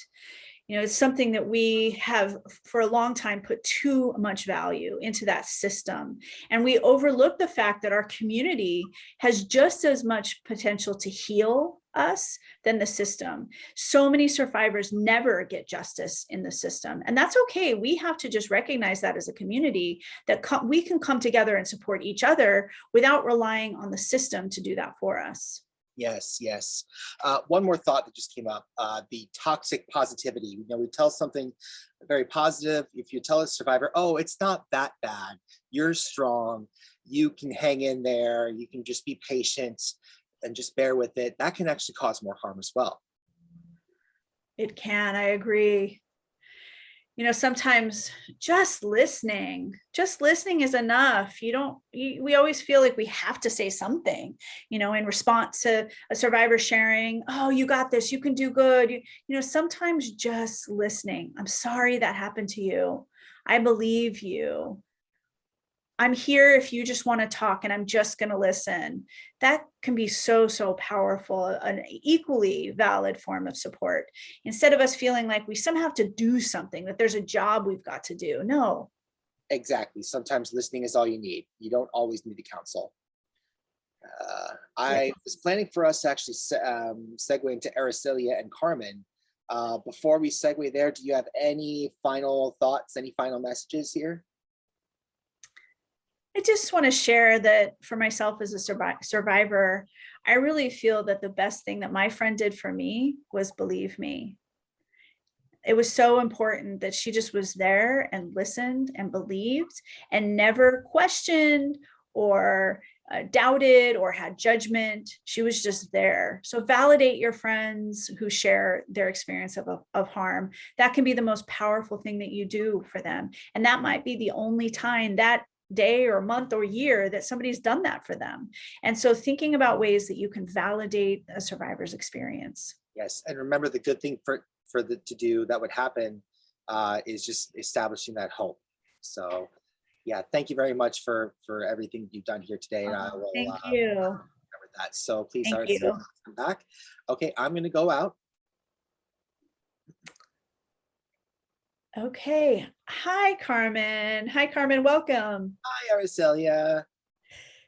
it's something that we have for a long time put too much value into that system. And we overlook the fact that our community has just as much potential to heal us than the system. So many survivors never get justice in the system. And that's okay. We have to just recognize that as a community, that we can come together and support each other without relying on the system to do that for us. Yes. One more thought that just came up, the toxic positivity. We tell something very positive. If you tell a survivor, oh, it's not that bad, you're strong, you can hang in there, you can just be patient and just bear with it, that can actually cause more harm as well. It can, I agree. Sometimes just listening is enough. We always feel like we have to say something, in response to a survivor sharing, oh, you got this, you can do good. Sometimes just listening. I'm sorry that happened to you. I believe you. I'm here if you just want to talk, and I'm just going to listen. That can be so powerful, an equally valid form of support. Instead of us feeling like we somehow have to do something, that there's a job we've got to do. No. Exactly. Sometimes listening is all you need. You don't always need the counsel. I was planning for us to actually segue into Aracelia and Carmen. Before we segue there, do you have any final thoughts, any final messages here? I just want to share that for myself as a survivor, I really feel that the best thing that my friend did for me was believe me. It was so important that she just was there and listened and believed and never questioned or doubted or had judgment. She was just there. So validate your friends who share their experience of harm. That can be the most powerful thing that you do for them. And that might be the only time that day or month or year that somebody's done that for them. And so thinking about ways that you can validate a survivor's experience. Yes. And remember, the good thing to do that would happen is just establishing that hope. So yeah, thank you very much for everything you've done here today. And I will thank you. Remember that. So please, thank you. Come back. Okay, I'm going to go out. Okay. Hi, Carmen. Welcome. Hi, Aracelia.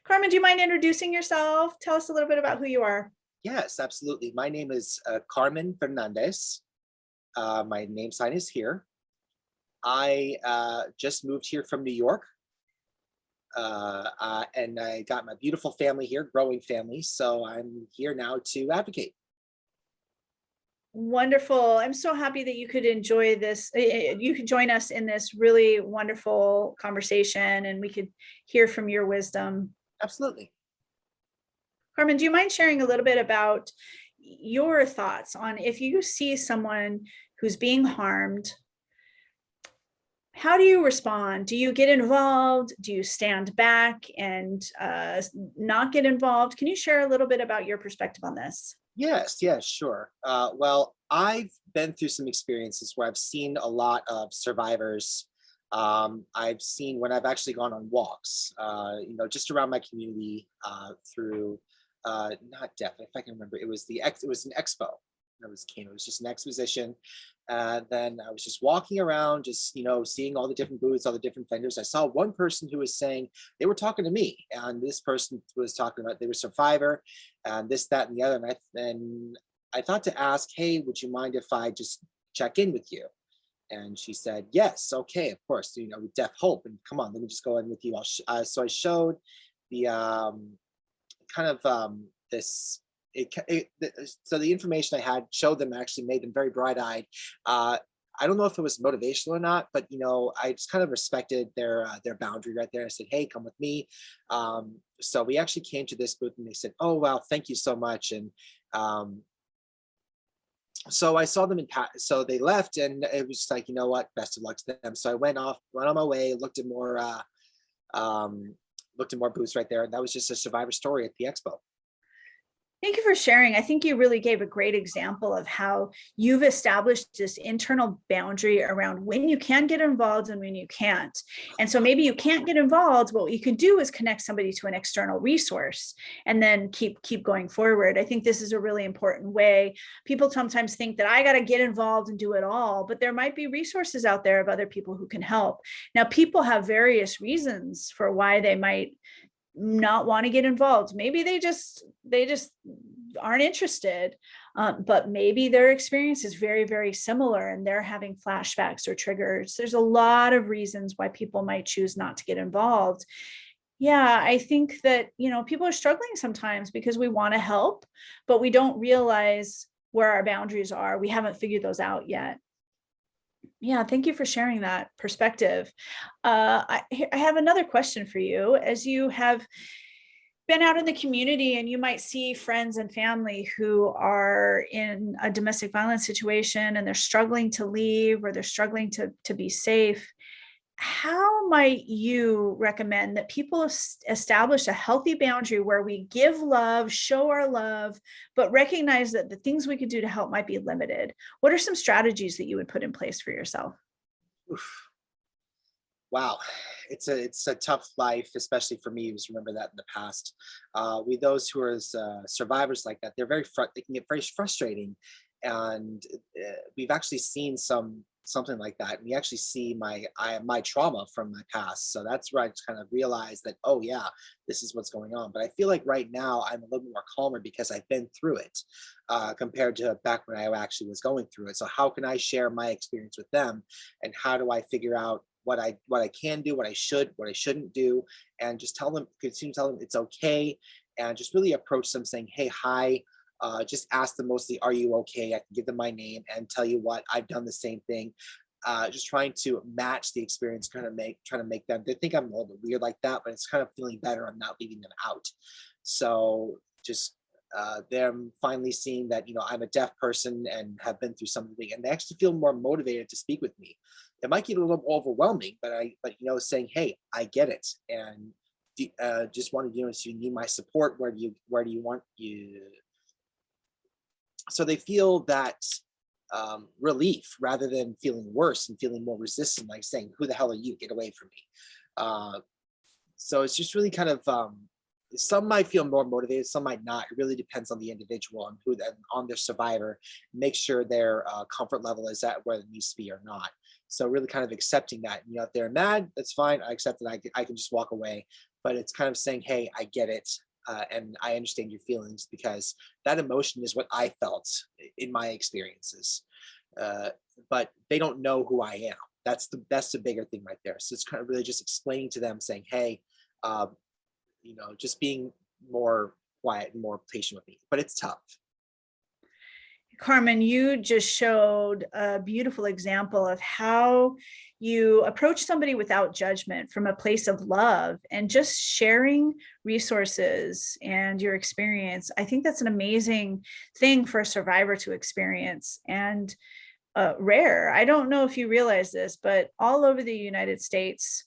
Carmen, do you mind introducing yourself? Tell us a little bit about who you are. Yes, absolutely. My name is Carmen Fernandez. My name sign is here. I just moved here from New York and I got my beautiful family here, growing family. So I'm here now to advocate. Wonderful. I'm so happy that you could enjoy this. You could join us in this really wonderful conversation and we could hear from your wisdom. Absolutely. Carmen, do you mind sharing a little bit about your thoughts on if you see someone who's being harmed? How do you respond? Do you get involved? Do you stand back and not get involved? Can you share a little bit about your perspective on this? Yes, yes, sure. Well, I've been through some experiences where I've seen a lot of survivors. I've seen when I've actually gone on walks, just around my community, through not deaf, if I can remember, it was it was an expo. It was just an exposition. Then I was just walking around, just seeing all the different booths, all the different vendors. I saw one person who was saying they were talking to me, and this person was talking about they were a survivor, and this, that, and the other. And I thought to ask, hey, would you mind if I just check in with you? And she said, yes, okay, of course. With DeafHope, and come on, let me just go in with you. So I showed the kind of this so the information I had showed them, actually made them very bright-eyed. I don't know if it was motivational or not, but I just kind of respected their boundary right there. I said, hey, come with me. So we actually came to this booth and they said, oh wow, thank you so much. And so I saw them so they left, and it was like, you know what, best of luck to them. So I went on my way, looked at more booths right there, and that was just a survivor story at the expo. Thank you for sharing. I think you really gave a great example of how you've established this internal boundary around when you can get involved and when you can't. And so maybe you can't get involved. What you can do is connect somebody to an external resource and then keep going forward. I think this is a really important way. People sometimes think that I got to get involved and do it all, but there might be resources out there of other people who can help. Now, people have various reasons for why they might not want to get involved. Maybe they just aren't interested, but maybe their experience is very, very similar and they're having flashbacks or triggers. There's a lot of reasons why people might choose not to get involved. Yeah, I think that people are struggling sometimes because we want to help, but we don't realize where our boundaries are. We haven't figured those out yet. Yeah, thank you for sharing that perspective. I have another question for you. As you have been out in the community and you might see friends and family who are in a domestic violence situation and they're struggling to leave or they're struggling to be safe, how might you recommend that people establish a healthy boundary where we give love, show our love, but recognize that the things we could do to help might be limited? What are some strategies that you would put in place for yourself? Oof. Wow, it's a tough life, especially for me who's remember that in the past. We those who are survivors like that, they can get very frustrating, and we've actually seen something like that. And we actually see my trauma from my past. So that's where I just kind of realized that, oh yeah, this is what's going on. But I feel like right now I'm a little more calmer because I've been through it, compared to back when I actually was going through it. So how can I share my experience with them, and how do I figure out what I can do, what I shouldn't do, and just continue to tell them it's okay, and just really approach them saying, hey, hi. Just ask them mostly, are you okay? I can give them my name and tell you what, I've done the same thing. Just trying to match the experience, trying to make them, they think I'm a little bit weird like that, but it's kind of feeling better. I'm not leaving them out. So just them finally seeing that, I'm a deaf person and have been through something, and they actually feel more motivated to speak with me. It might get a little overwhelming, but saying, hey, I get it. And just wanted, so you need my support. Where do you want you? So they feel that relief rather than feeling worse and feeling more resistant, like saying, who the hell are you? Get away from me. So it's just really kind of, some might feel more motivated, some might not. It really depends on the individual and on their survivor. Make sure their comfort level is at where it needs to be or not. So really kind of accepting that, if they're mad, that's fine. I accept that I can just walk away, but it's kind of saying, hey, I get it. And I understand your feelings, because that emotion is what I felt in my experiences. But they don't know who I am. That's the bigger thing right there. So it's kind of really just explaining to them, saying, hey, just being more quiet and more patient with me, but it's tough. Carmen, you just showed a beautiful example of how you approach somebody without judgment from a place of love and just sharing resources and your experience. I think that's an amazing thing for a survivor to experience, and rare. I don't know if you realize this, but all over the United States,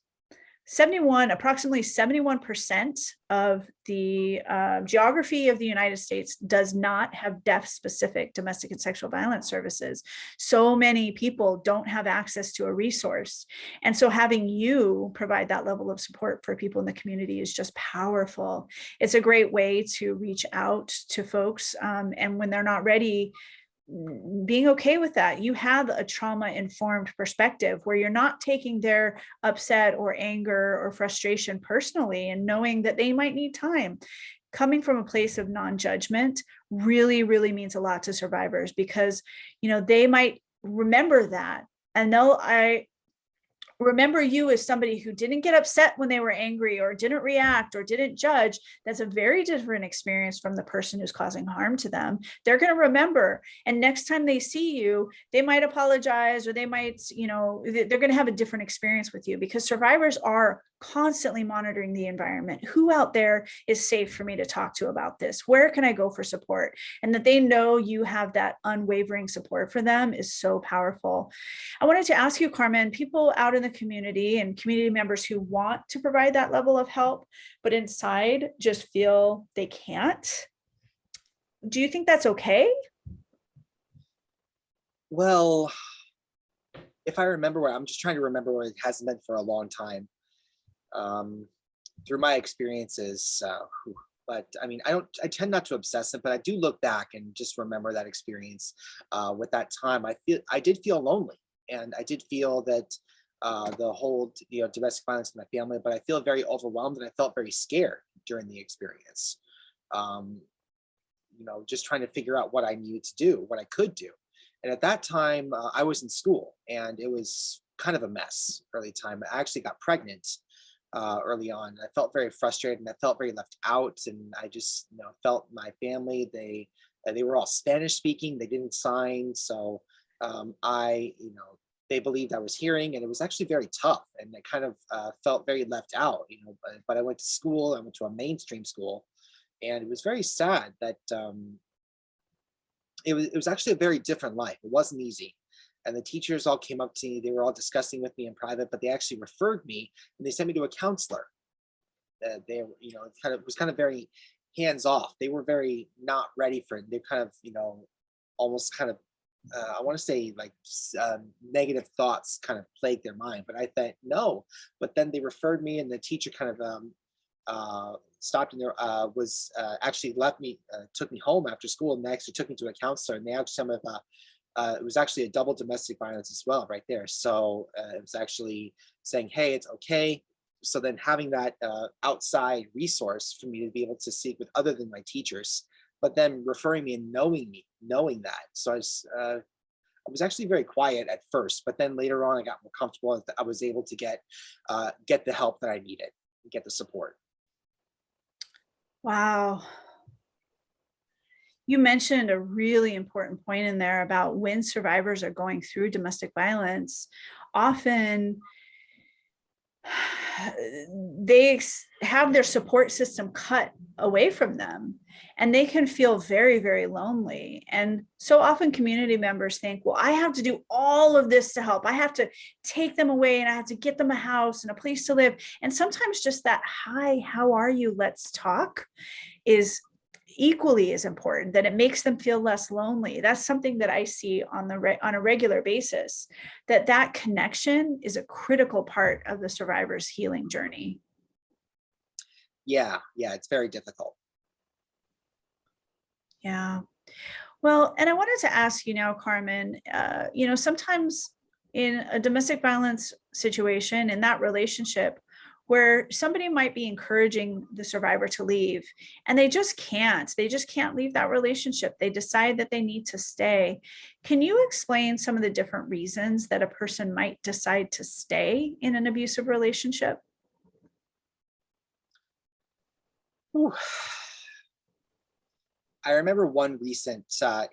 approximately 71% of the geography of the United States does not have deaf-specific domestic and sexual violence services. So many people don't have access to a resource. And so having you provide that level of support for people in the community is just powerful. It's a great way to reach out to folks. And when they're not ready, being okay with that. You have a trauma-informed perspective where you're not taking their upset or anger or frustration personally, and knowing that they might need time. Coming from a place of non-judgment really, really means a lot to survivors, because, they might remember that, and I remember you as somebody who didn't get upset when they were angry or didn't react or didn't judge. That's a very different experience from the person who's causing harm to them. They're going to remember. And next time they see you, they might apologize, or they might, they're going to have a different experience with you, because survivors are constantly monitoring the environment. Who out there is safe for me to talk to about this? Where can I go for support? And that they know you have that unwavering support for them is so powerful. I wanted to ask you, Carmen, people out in the community and community members who want to provide that level of help, but inside just feel they can't. Do you think that's okay? Well, if I remember I'm just trying to remember where it hasn't been for a long time. Through my experiences, but I mean, I tend not to obsess it, but I do look back and just remember that experience. With that time, I did feel lonely, and I did feel that the whole, domestic violence in my family, but I feel very overwhelmed, and I felt very scared during the experience. Just trying to figure out what I needed to do, what I could do. And at that time, I was in school, and it was kind of a mess early time. I actually got pregnant early on. I felt very frustrated, and I felt very left out. And I just, felt my family, they were all Spanish speaking. They didn't sign. So they believed I was hearing, and it was actually very tough. And I kind of felt very left out, but I went to school. I went to a mainstream school, and it was very sad that it was actually a very different life. It wasn't easy. And the teachers all came up to me. They were all discussing with me in private, but they actually referred me, and they sent me to a counselor. They, it was kind of very hands off. They were very not ready for it. They kind of, almost kind of, I want to say like negative thoughts kind of plagued their mind. But I thought no. But then they referred me, and the teacher kind of stopped in there, actually left me, took me home after school, and they actually took me to a counselor, and they actually it was actually a double domestic violence as well right there. So it was actually saying, hey, it's okay. So then having that outside resource for me to be able to seek with other than my teachers, but then referring me and knowing that. So I was actually very quiet at first, but then later on I got more comfortable, and I was able to get the help that I needed, get the support. Wow. You mentioned a really important point in there about when survivors are going through domestic violence, often they have their support system cut away from them, and they can feel very, very lonely. And so often community members think, well, I have to do all of this to help. I have to take them away, and I have to get them a house and a place to live. And sometimes just that, hi, how are you? Let's talk is equally as important, that it makes them feel less lonely. That's something that I see on a regular basis, that connection is a critical part of the survivor's healing journey. Yeah, it's very difficult. Yeah. Well, and I wanted to ask you now, Carmen, sometimes in a domestic violence situation, in that relationship, where somebody might be encouraging the survivor to leave, and they just can't leave that relationship. They decide that they need to stay. Can you explain some of the different reasons that a person might decide to stay in an abusive relationship? Whew. I remember one recent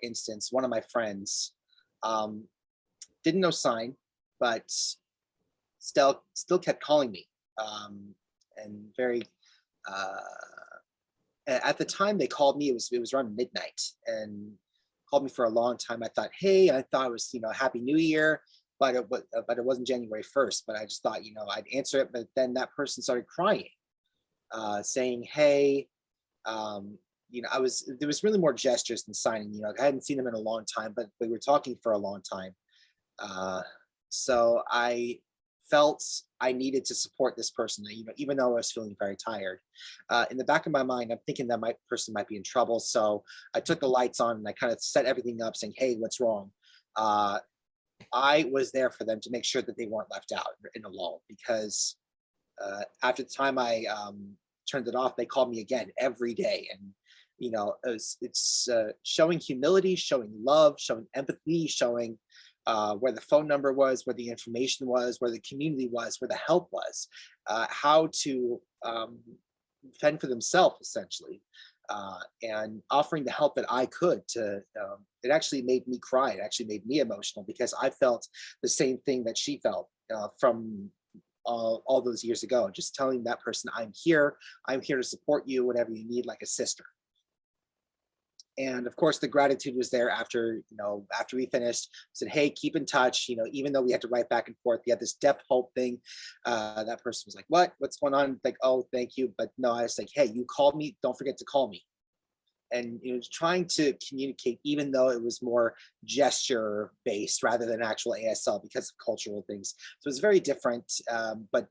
instance. One of my friends didn't know sign, but still kept calling me, and very. At the time they called me, it was around midnight, and called me for a long time. I thought, hey, I thought it was, Happy New Year, but it wasn't January 1st. But I just thought, I'd answer it. But then that person started crying, saying, hey, there was really more gestures than signing. I hadn't seen them in a long time, but we were talking for a long time. So I felt I needed to support this person, even though I was feeling very tired. In the back of my mind, I'm thinking that my person might be in trouble. So I took the lights on and I kind of set everything up, saying, hey, what's wrong? I was there for them to make sure that they weren't left out and alone, because after the time I turned it off, they called me again every day. And it's showing humility, showing love, showing empathy, showing where the phone number was, where the information was, where the community was, where the help was, how to fend for themselves, essentially, and offering the help that I could. It actually made me cry. It actually made me emotional, because I felt the same thing that she felt from all those years ago. Just telling that person, I'm here to support you, whatever you need, like a sister. And of course, the gratitude was there after we finished. Said, hey, keep in touch. Even though we had to write back and forth, we had this DeafHope thing. That person was like, what's going on? Like, oh, thank you. But no, I was like, hey, you called me. Don't forget to call me. And trying to communicate, even though it was more gesture based rather than actual ASL, because of cultural things. So it was very different. But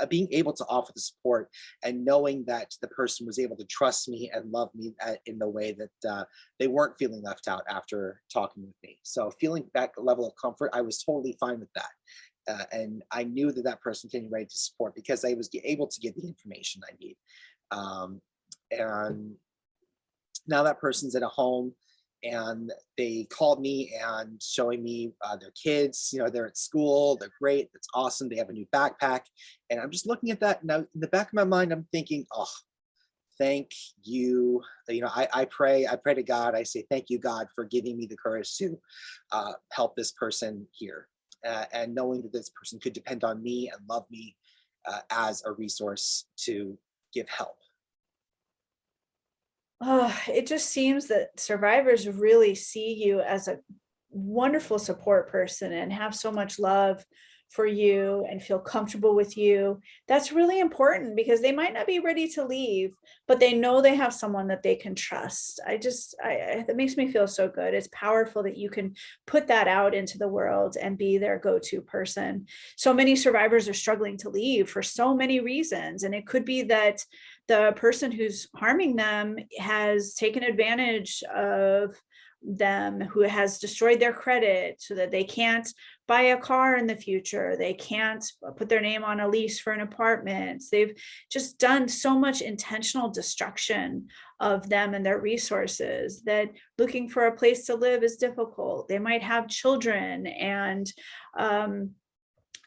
being able to offer the support, and knowing that the person was able to trust me and love me in the way that they weren't feeling left out after talking with me. So feeling that level of comfort, I was totally fine with that. And I knew that person came ready to support, because I was able to get the information I need. And now that person's at a home, and they called me and showing me their kids. They're at school, they're great, that's awesome, they have a new backpack. And I'm just looking at that now. In the back of my mind, I'm thinking, oh, thank you. I pray to God. I say, thank you, God, for giving me the courage to help this person here, and knowing that this person could depend on me and love me as a resource to give help. Oh, it just seems that survivors really see you as a wonderful support person and have so much love for you and feel comfortable with you. That's really important, because they might not be ready to leave, but they know they have someone that they can trust. That makes me feel so good. It's powerful that you can put that out into the world and be their go-to person. So many survivors are struggling to leave for so many reasons. And it could be that the person who's harming them has taken advantage of them, who has destroyed their credit so that they can't buy a car in the future. They can't put their name on a lease for an apartment. They've just done so much intentional destruction of them and their resources that looking for a place to live is difficult. They might have children and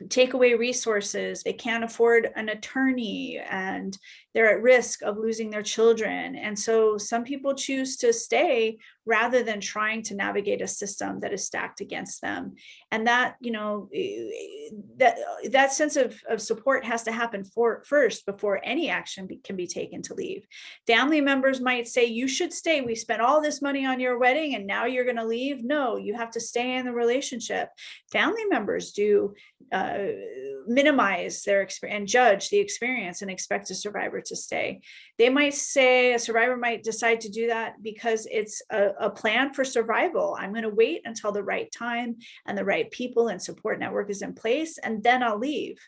take away resources. They can't afford an attorney, and they're at risk of losing their children. And so some people choose to stay rather than trying to navigate a system that is stacked against them. And that, that sense of support has to happen first before any action can be taken to leave. Family members might say, you should stay. We spent all this money on your wedding and now you're going to leave. No, you have to stay in the relationship. Family members do minimize their experience and judge the experience and expect a survivor to stay. They might say, a survivor might decide to do that because it's a plan for survival. I'm going to wait until the right time and the right people and support network is in place, and then I'll leave.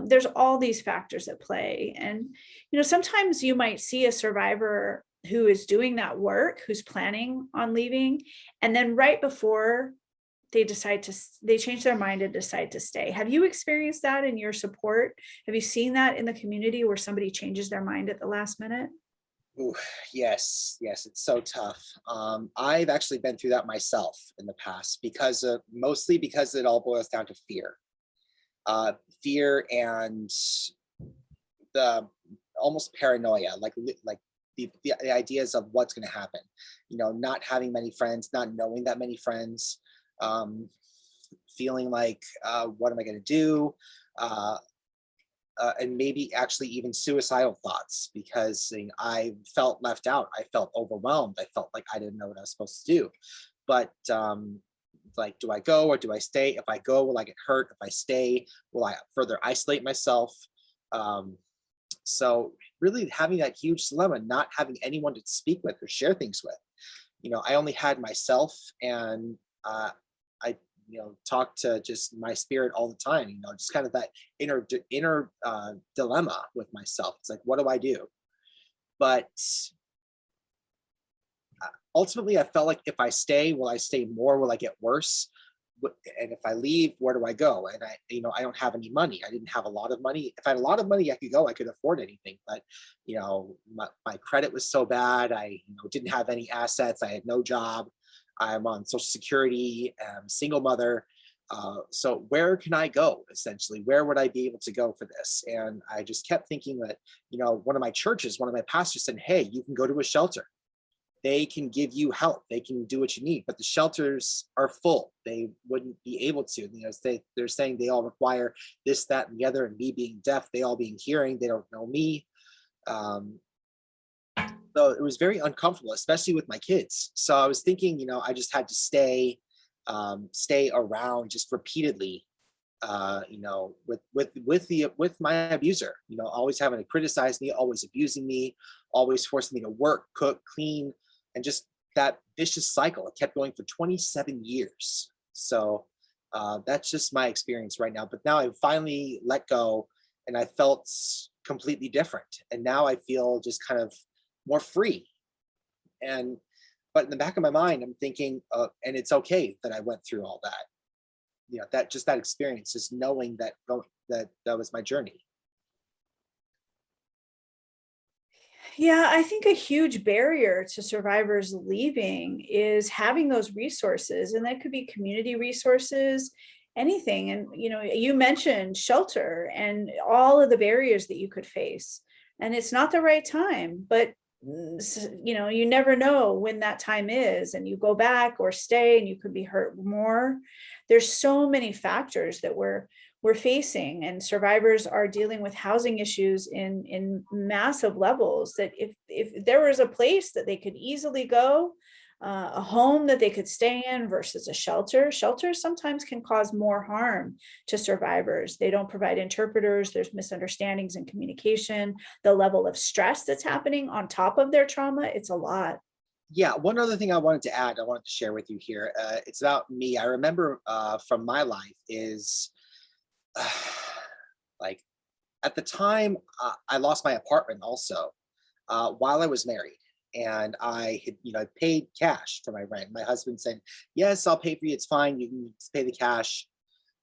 There's all these factors at play. And, sometimes you might see a survivor who is doing that work, who's planning on leaving, and then right before they change their mind and decide to stay. Have you experienced that in your support? Have you seen that in the community where somebody changes their mind at the last minute? Ooh, yes, it's so tough. I've actually been through that myself in the past, mostly because it all boils down to fear. Fear and almost paranoia, like the ideas of what's going to happen, not having many friends, not knowing that many friends, feeling like, what am I going to do? And maybe actually even suicidal thoughts, because I felt left out. I felt overwhelmed. I felt like I didn't know what I was supposed to do. But like, do I go or do I stay? If I go, will I get hurt? If I stay, will I further isolate myself? So really having that huge dilemma, not having anyone to speak with or share things with. I only had myself, and I talk to just my spirit all the time, just kind of that inner dilemma with myself. It's like, what do I do? But ultimately I felt like, if I stay, will I stay more? Will I get worse? And if I leave, where do I go? And I don't have any money. I didn't have a lot of money. If I had a lot of money, I could go, I could afford anything. But, my credit was so bad. I didn't have any assets. I had no job. I'm on Social Security, single mother. So where can I go? Essentially, where would I be able to go for this? And I just kept thinking that, one of my churches, one of my pastors said, hey, you can go to a shelter. They can give you help. They can do what you need, but the shelters are full. They wouldn't be able to. They're saying they all require this, that, and the other. And me being deaf, they all being hearing, they don't know me. So it was very uncomfortable, especially with my kids. So I was thinking, I just had to stay around just repeatedly, with my abuser, always having to criticize me, always abusing me, always forcing me to work, cook, clean, and just that vicious cycle. It kept going for 27 years. So that's just my experience right now. But now I've finally let go, and I felt completely different. And now I feel just kind of more free. But in the back of my mind, I'm thinking, and it's okay that I went through all that. That experience is knowing that was my journey. Yeah, I think a huge barrier to survivors leaving is having those resources, and that could be community resources, anything. And you mentioned shelter and all of the barriers that you could face, and it's not the right time, but you never know when that time is, and you go back or stay and you could be hurt more. There's so many factors that we're facing, and survivors are dealing with housing issues in massive levels, that if there was a place that they could easily go, a home that they could stay in versus a shelter. Shelters sometimes can cause more harm to survivors. They don't provide interpreters. There's misunderstandings in communication. The level of stress that's happening on top of their trauma, it's a lot. Yeah, one other thing I wanted to share with you here. It's about me. I remember from my life is like, at the time, I lost my apartment also while I was married. And I had, paid cash for my rent. My husband said, yes, I'll pay for you. It's fine. You can just pay the cash.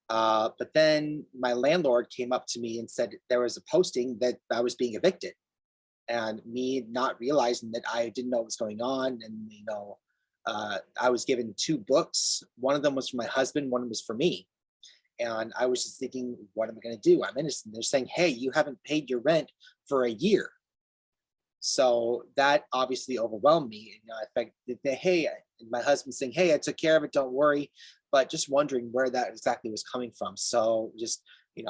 But then my landlord came up to me and said there was a posting that I was being evicted. And me not realizing that I didn't know what was going on. And, I was given 2 books. One of them was for my husband. One was for me. And I was just thinking, what am I going to do? I'm innocent. They're saying, hey, you haven't paid your rent for a year. So that obviously overwhelmed me. Hey, my husband saying, hey, I took care of it, don't worry. But just wondering where that exactly was coming from. So just,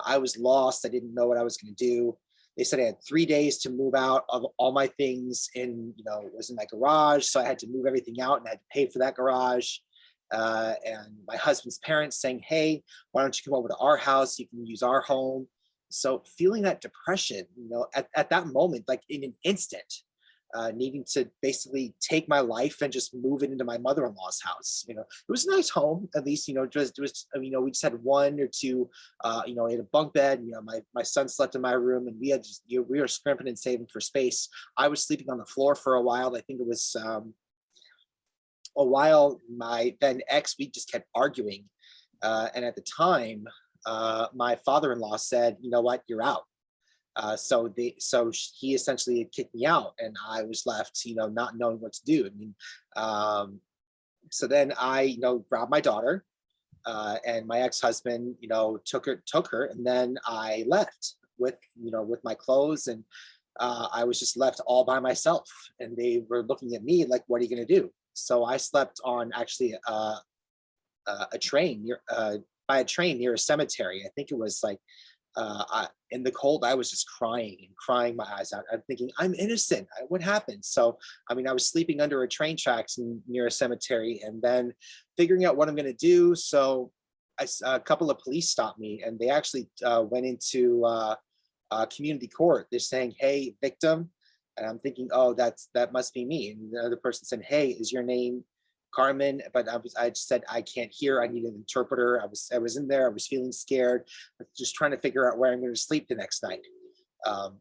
I was lost. I didn't know what I was going to do. They said I had 3 days to move out of all my things it was in my garage. So I had to move everything out, and I had to pay for that garage. And my husband's parents saying, hey, why don't you come over to our house? You can use our home. So feeling that depression, at that moment, like in an instant, needing to basically take my life and just move it into my mother-in-law's house. It was a nice home, at least, we just had 1 or 2, we had a bunk bed. My son slept in my room, and we were scrimping and saving for space. I was sleeping on the floor for a while. I think it was a while. My then ex, we just kept arguing. And at the time, my father-in-law said, you know what, you're out. So he essentially kicked me out, and I was left, not knowing what to do. So then I, grabbed my daughter, and my ex-husband, took her, and then I left with my clothes, and I was just left all by myself, and they were looking at me like, "What are you going to do?" So I slept on actually a train near by a train near a cemetery. I think it was like in the cold. I was just crying and crying my eyes out. I'm thinking, I'm innocent. What happened? So I mean, I was sleeping under a train tracks near a cemetery, and then figuring out what I'm going to do. So a couple of police stopped me, and they actually went into community court. They're saying, "Hey, victim," and I'm thinking, "Oh, that must be me." And the other person said, "Hey, is your name Carmen?" But I just said, "I can't hear. I need an interpreter." I was in there. I was feeling scared, just trying to figure out where I'm going to sleep the next night. Um,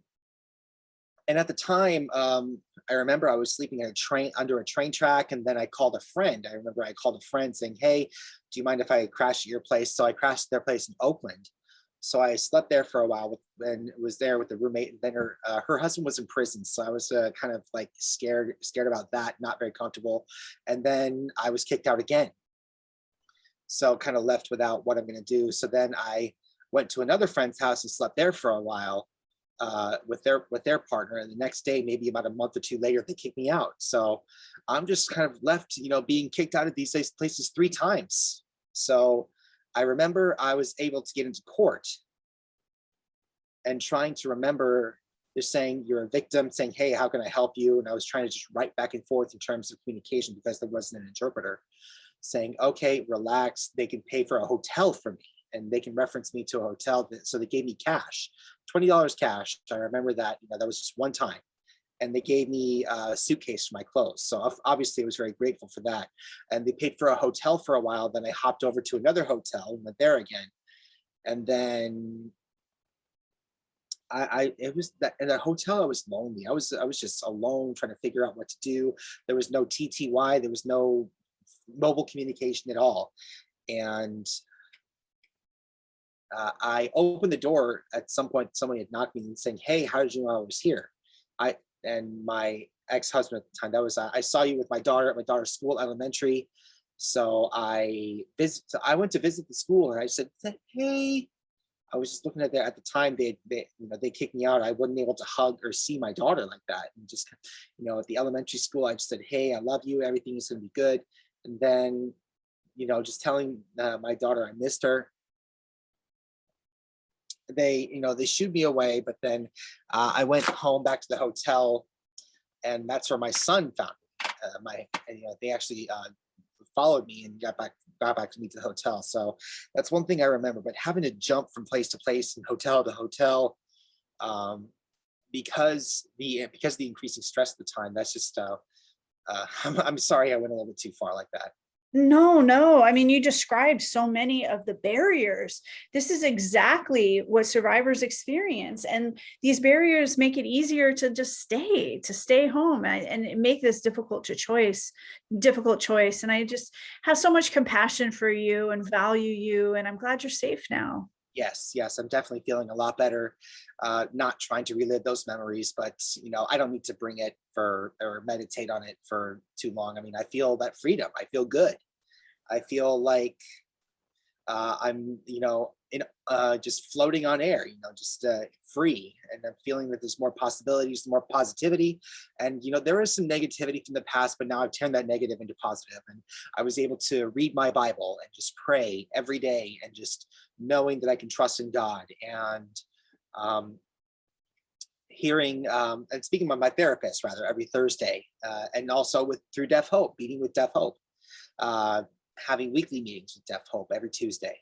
and at the time, I remember I was sleeping in a train under a train track, and then I called a friend. I remember I called a friend saying, "Hey, do you mind if I crash at your place?" So I crashed at their place in Oakland. So I slept there for a while and was there with the roommate. And then her husband was in prison, so I was kind of like scared about that, not very comfortable. And then I was kicked out again, so kind of left without what I'm going to do. So then I went to another friend's house and slept there for a while with their partner. And the next day, maybe about a month or two later, they kicked me out. So I'm just kind of left, being kicked out of these places 3 times. So I remember I was able to get into court and trying to remember, they're saying you're a victim, saying, "Hey, how can I help you?" And I was trying to just write back and forth in terms of communication because there wasn't an interpreter, saying, "Okay, relax. They can pay for a hotel for me and they can reference me to a hotel." So they gave me cash, $20 cash. I remember that, that was just one time. And they gave me a suitcase for my clothes. So obviously I was very grateful for that. And they paid for a hotel for a while. Then I hopped over to another hotel and went there again. And then it was that in a hotel, I was lonely. I was just alone trying to figure out what to do. There was no TTY, there was no mobile communication at all. And I opened the door at some point. Someone had knocked me and saying, "Hey, how did you know I was here?" And my ex-husband at the time, that was, I saw you with my daughter at my daughter's school, elementary. So I went to visit the school, and I said, "Hey," I was just looking at at the time, they kicked me out. I wasn't able to hug or see my daughter like that. And just, at the elementary school, I just said, "Hey, I love you. Everything is going to be good." And then, just telling my daughter I missed her. They shooed me away, but then I went home back to the hotel, and that's where my son found me. They actually followed me and got back to me to the hotel. So that's one thing I remember. But having to jump from place to place and hotel to hotel, because the increasing stress at the time, that's just I'm sorry I went a little bit too far like that. No. I mean, you described so many of the barriers. This is exactly what survivors experience. And these barriers make it easier to just stay home and make this difficult choice. And I just have so much compassion for you and value you. And I'm glad you're safe now. Yes, I'm definitely feeling a lot better. Not trying to relive those memories, but I don't need to bring it or meditate on it for too long. I mean, I feel that freedom. I feel good. I feel like I'm, in just floating on air, just free. And I'm feeling that there's more possibilities, more positivity. And, there is some negativity from the past, but now I've turned that negative into positive. And I was able to read my Bible and just pray every day, and just knowing that I can trust in God. And hearing and speaking with my therapist rather every Thursday, and also through DeafHope, meeting with DeafHope, having weekly meetings with DeafHope every Tuesday.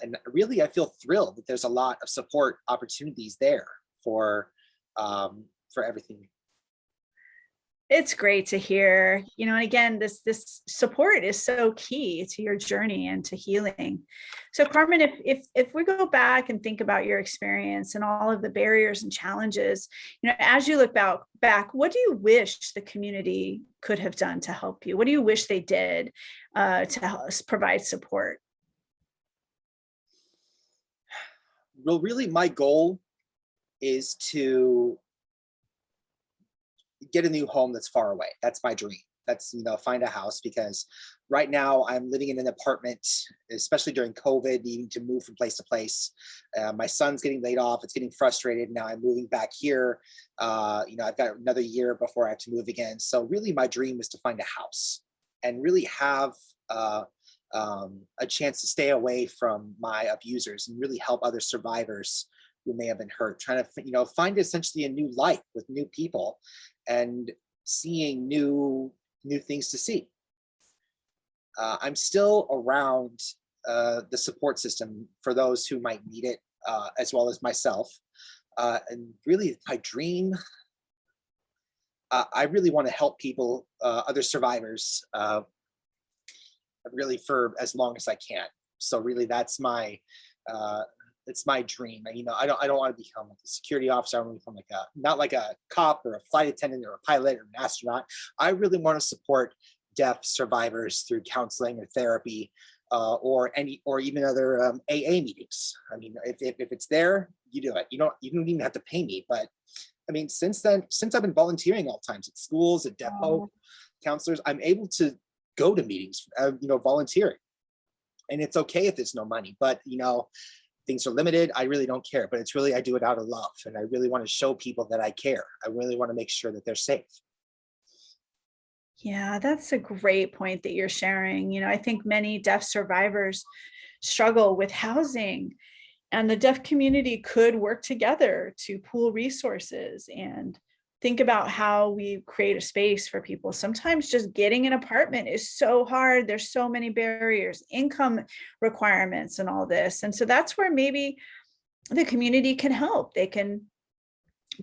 And really, I feel thrilled that there's a lot of support opportunities there for everything. It's great to hear, and again, this support is so key to your journey and to healing. So Carmen, if we go back and think about your experience and all of the barriers and challenges, as you look back, what do you wish the community could have done to help you? What do you wish they did to help us provide support? Well, really, my goal is to get a new home that's far away. That's my dream. that's, find a house, because right now I'm living in an apartment, especially during COVID, needing to move from place to place. My son's getting laid off. It's getting frustrated. Now I'm moving back here. I've got another year before I have to move again. So really my dream is to find a house and really have a chance to stay away from my abusers and really help other survivors who may have been hurt, trying to, find essentially a new life with new people and seeing new things to see. I'm still around the support system for those who might need it, as well as myself. And really, my dream, I really want to help people, other survivors, really for as long as I can. So really, that's my it's my dream. And, I don't want to become like a security officer. I want to become not like a cop or a flight attendant or a pilot or an astronaut. I really want to support deaf survivors through counseling or therapy, or even other AA meetings. I mean, if it's there, you do it. You don't even have to pay me. But I mean, since I've been volunteering all times at schools, at DeafHope, counselors, I'm able to go to meetings, volunteering. And it's okay if there's no money, but things are limited. I really don't care, but I do it out of love. And I really want to show people that I care. I really want to make sure that they're safe. Yeah, that's a great point that you're sharing. I think many deaf survivors struggle with housing, and the deaf community could work together to pool resources and think about how we create a space for people. Sometimes just getting an apartment is so hard. There's so many barriers, income requirements, and all this. And so that's where maybe the community can help. They can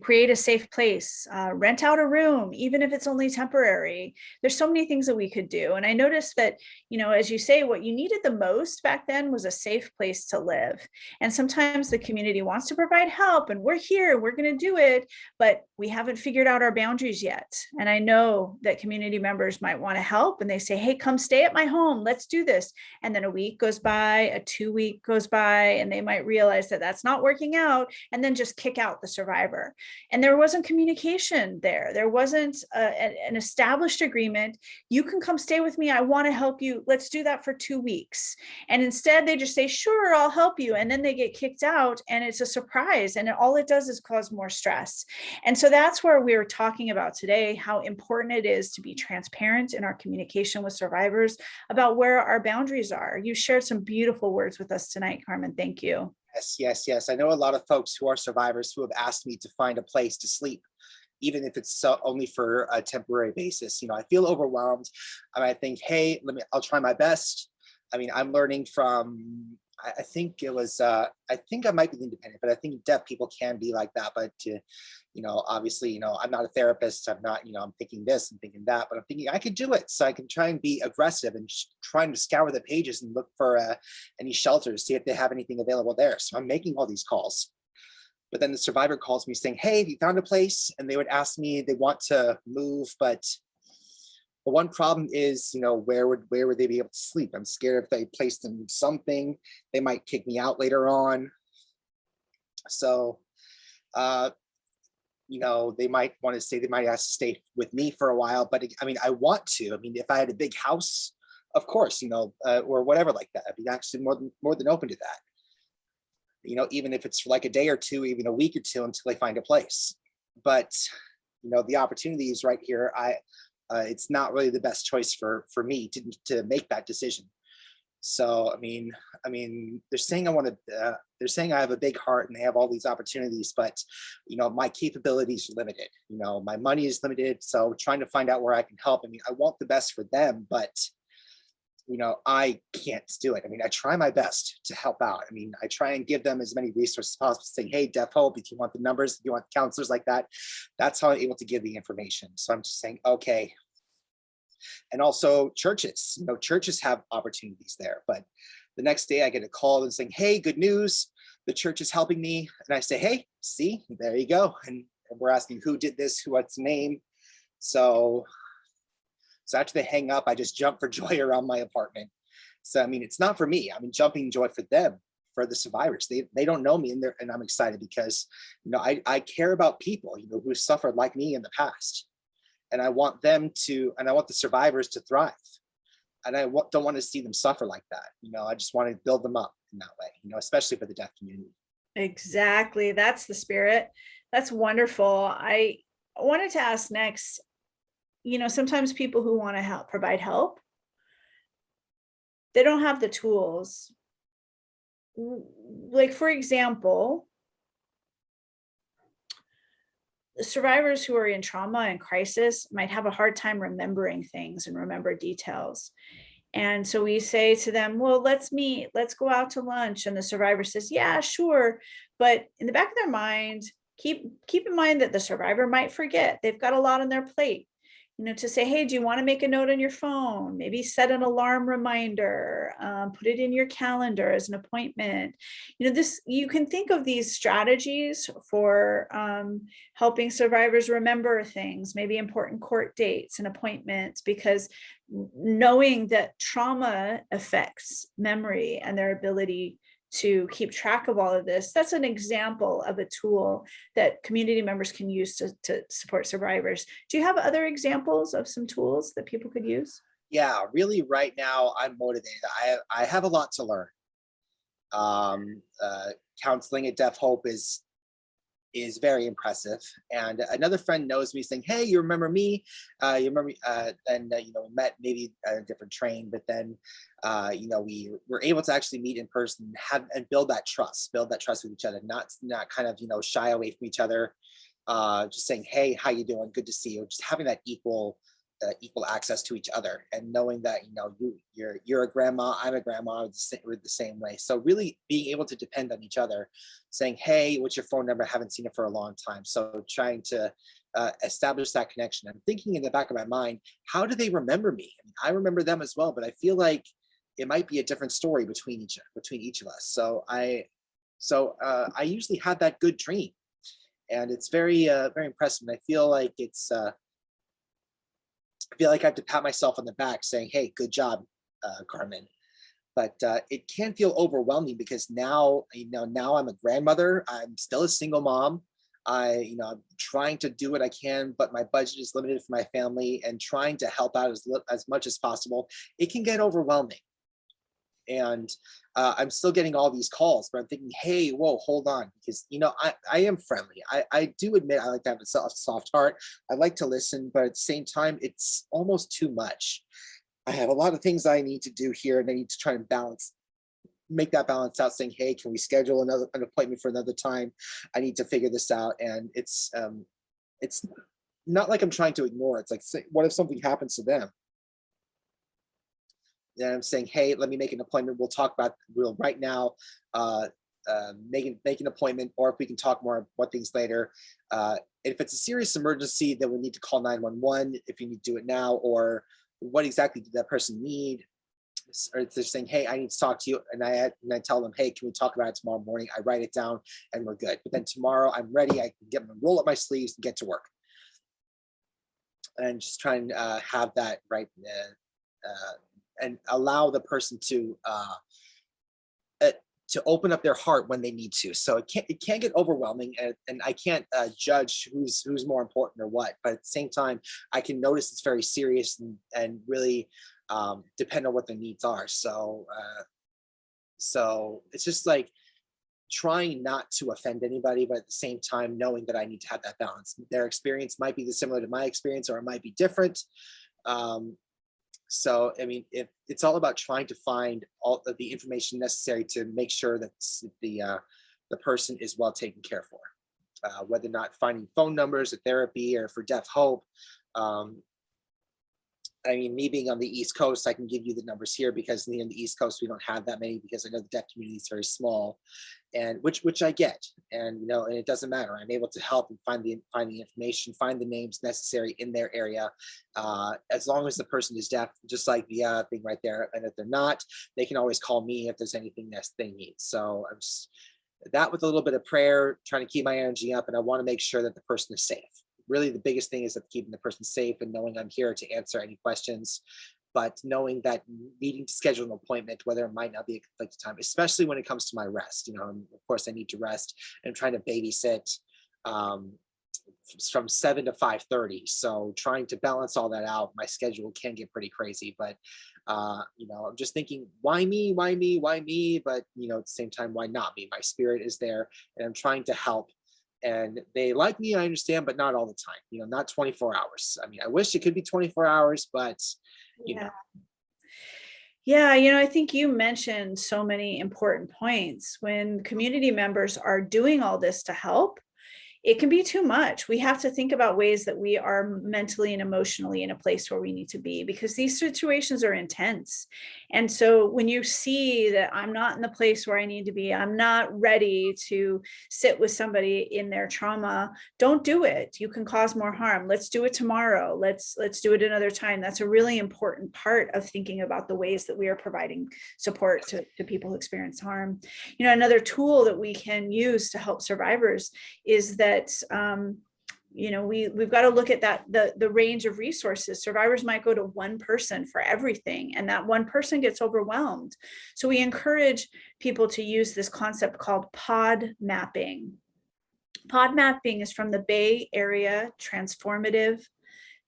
create a safe place, rent out a room, even if it's only temporary. There's so many things that we could do. And I noticed that, as you say, what you needed the most back then was a safe place to live. And sometimes the community wants to provide help, and we're here, we're going to do it, but we haven't figured out our boundaries yet. And I know that community members might want to help, and they say, hey, come stay at my home, let's do this. And then a week goes by, a 2-week goes by, and they might realize that that's not working out, and then just kick out the survivor. And there wasn't communication there. There wasn't an established agreement. You can come stay with me. I want to help you. Let's do that for 2 weeks. And instead they just say, sure, I'll help you. And then they get kicked out, and it's a surprise. And all it does is cause more stress. And so that's where we're talking about today, how important it is to be transparent in our communication with survivors about where our boundaries are. You shared some beautiful words with us tonight, Carmen. Thank you. Yes. I know a lot of folks who are survivors who have asked me to find a place to sleep, even if it's only for a temporary basis. I feel overwhelmed, and I think, hey, I'll try my best. I mean, I'm learning from, I think I might be independent, but I think deaf people can be like that. But obviously, I'm not a therapist. I'm not, I'm thinking this and thinking that, but I'm thinking I could do it. So I can try and be aggressive and trying to scour the pages and look for any shelters, see if they have anything available there. So I'm making all these calls. But then the survivor calls me saying, hey, have you found a place? And they would ask me, they want to move, but the one problem is, where would they be able to sleep? I'm scared if they place them in something, they might kick me out later on. So, they might want to say, they might ask to stay with me for a while, but I want to. If I had a big house, of course, or whatever like that, I'd be actually more than open to that. Even if it's for like a day or two, even a week or two until I find a place. But, the opportunity is right here. It's not really the best choice for me to make that decision. So, they're saying they're saying I have a big heart and they have all these opportunities, but, my capabilities are limited, my money is limited. So trying to find out where I can help. I want the best for them, but, I can't do it. I try my best to help out. I try and give them as many resources as possible, saying, hey, DeafHope, if you want the numbers, if you want counselors like that, that's how I'm able to give the information. So I'm just saying, okay. And also churches, churches have opportunities there. But the next day I get a call and saying, hey, good news, the church is helping me. And I say, hey, see, there you go. And we're asking who did this, what's the name. So after they hang up, I just jump for joy around my apartment. So, it's not for me. Jumping joy for them, for the survivors. They don't know me, and I'm excited because, I care about people, who suffered like me in the past. and I want the survivors to thrive. And I don't want to see them suffer like that. I just want to build them up in that way, especially for the deaf community. Exactly. That's the spirit. That's wonderful. I wanted to ask next, sometimes people who want to provide help, they don't have the tools. Like, for example, survivors who are in trauma and crisis might have a hard time remembering things and remember details. And so we say to them, well, let's meet, let's go out to lunch. And the survivor says, yeah, sure. But in the back of their mind, keep in mind that the survivor might forget. They've got a lot on their plate. To say, hey, do you want to make a note on your phone? Maybe set an alarm reminder, put it in your calendar as an appointment. You can think of these strategies for helping survivors remember things, maybe important court dates and appointments, because knowing that trauma affects memory and their ability to keep track of all of this, that's an example of a tool that community members can use to support survivors. Do you have other examples of some tools that people could use? Yeah, really right now I'm motivated. I have a lot to learn. Counseling at DeafHope is very impressive. And another friend knows me, saying, hey, you remember me? You remember me? And we met maybe at a different train, but then we were able to actually meet in person and build that trust with each other, not kind of shy away from each other, just saying, hey, how you doing? Good to see you. Just having that equal access to each other, and knowing that you're a grandma, I'm a grandma, we're the same way. So really being able to depend on each other, saying, hey, what's your phone number? I haven't seen it for a long time. So trying to establish that connection. I'm thinking in the back of my mind, how do they remember me? I remember them as well, but I feel like it might be a different story between each of us. So I usually have that good dream, and it's very impressive. And I feel like I have to pat myself on the back, saying, hey, good job, Carmen. But it can feel overwhelming, because now I'm a grandmother. I'm still a single mom. I'm trying to do what I can, but my budget is limited for my family, and trying to help out as much as possible. It can get overwhelming. And I'm still getting all these calls, but I'm thinking, hey, whoa, hold on, because I am friendly. I do admit I like to have a soft heart. I like to listen, but at the same time, it's almost too much. I have a lot of things I need to do here, and I need to try and make that balance out, saying, hey, can we schedule an appointment for another time? I need to figure this out. And it's not like I'm trying to ignore it. It's like, what if something happens to them? Then I'm saying, hey, let me make an appointment. We'll right now make an appointment, or if we can talk more about things later. If it's a serious emergency, then we need to call 911 if you need to do it now, or what exactly did that person need? Or they're saying, hey, I need to talk to you. And I tell them, hey, can we talk about it tomorrow morning? I write it down and we're good. But then tomorrow I'm ready. I can roll up my sleeves and get to work. And just try and have that right and allow the person to open up their heart when they need to. So it can't get overwhelming, and I can't judge who's more important or what. But at the same time, I can notice it's very serious and really depend on what the needs are. So it's just like trying not to offend anybody, but at the same time knowing that I need to have that balance. Their experience might be similar to my experience, or it might be different. So, I mean, it's all about trying to find all of the information necessary to make sure that the person is well taken care for, whether or not finding phone numbers, or therapy, or for DeafHope. I mean, me being on the East Coast, I can give you the numbers here, because in the East Coast, we don't have that many, because I know the deaf community is very small, and which I get, and and it doesn't matter. I'm able to help and find the information, find the names necessary in their area, as long as the person is deaf, just like the thing right there. And if they're not, they can always call me if there's anything that they need. So I'm just that with a little bit of prayer, trying to keep my energy up, and I want to make sure that the person is safe. Really, the biggest thing is that keeping the person safe, and knowing I'm here to answer any questions, but knowing that needing to schedule an appointment, whether it might not be a conflicted time, especially when it comes to my rest. Of course, I need to rest, and trying to babysit from 7 to 5:30. So trying to balance all that out, my schedule can get pretty crazy. But I'm just thinking, why me? Why me? Why me? But at the same time, why not me? My spirit is there, and I'm trying to help. And they like me, I understand, but not all the time. Not 24 hours. I mean, I wish it could be 24 hours, but you know. Yeah, I think you mentioned so many important points. When community members are doing all this to help, it can be too much. We have to think about ways that we are mentally and emotionally in a place where we need to be, because these situations are intense. And so when you see that I'm not in the place where I need to be, I'm not ready to sit with somebody in their trauma, don't do it. You can cause more harm. Let's do it tomorrow. Let's do it another time. That's a really important part of thinking about the ways that we are providing support to people who experience harm. Another tool that we can use to help survivors is that we've got to look at the range of resources. Survivors might go to one person for everything, and that one person gets overwhelmed. So we encourage people to use this concept called pod mapping. Pod mapping is from the Bay Area Transformative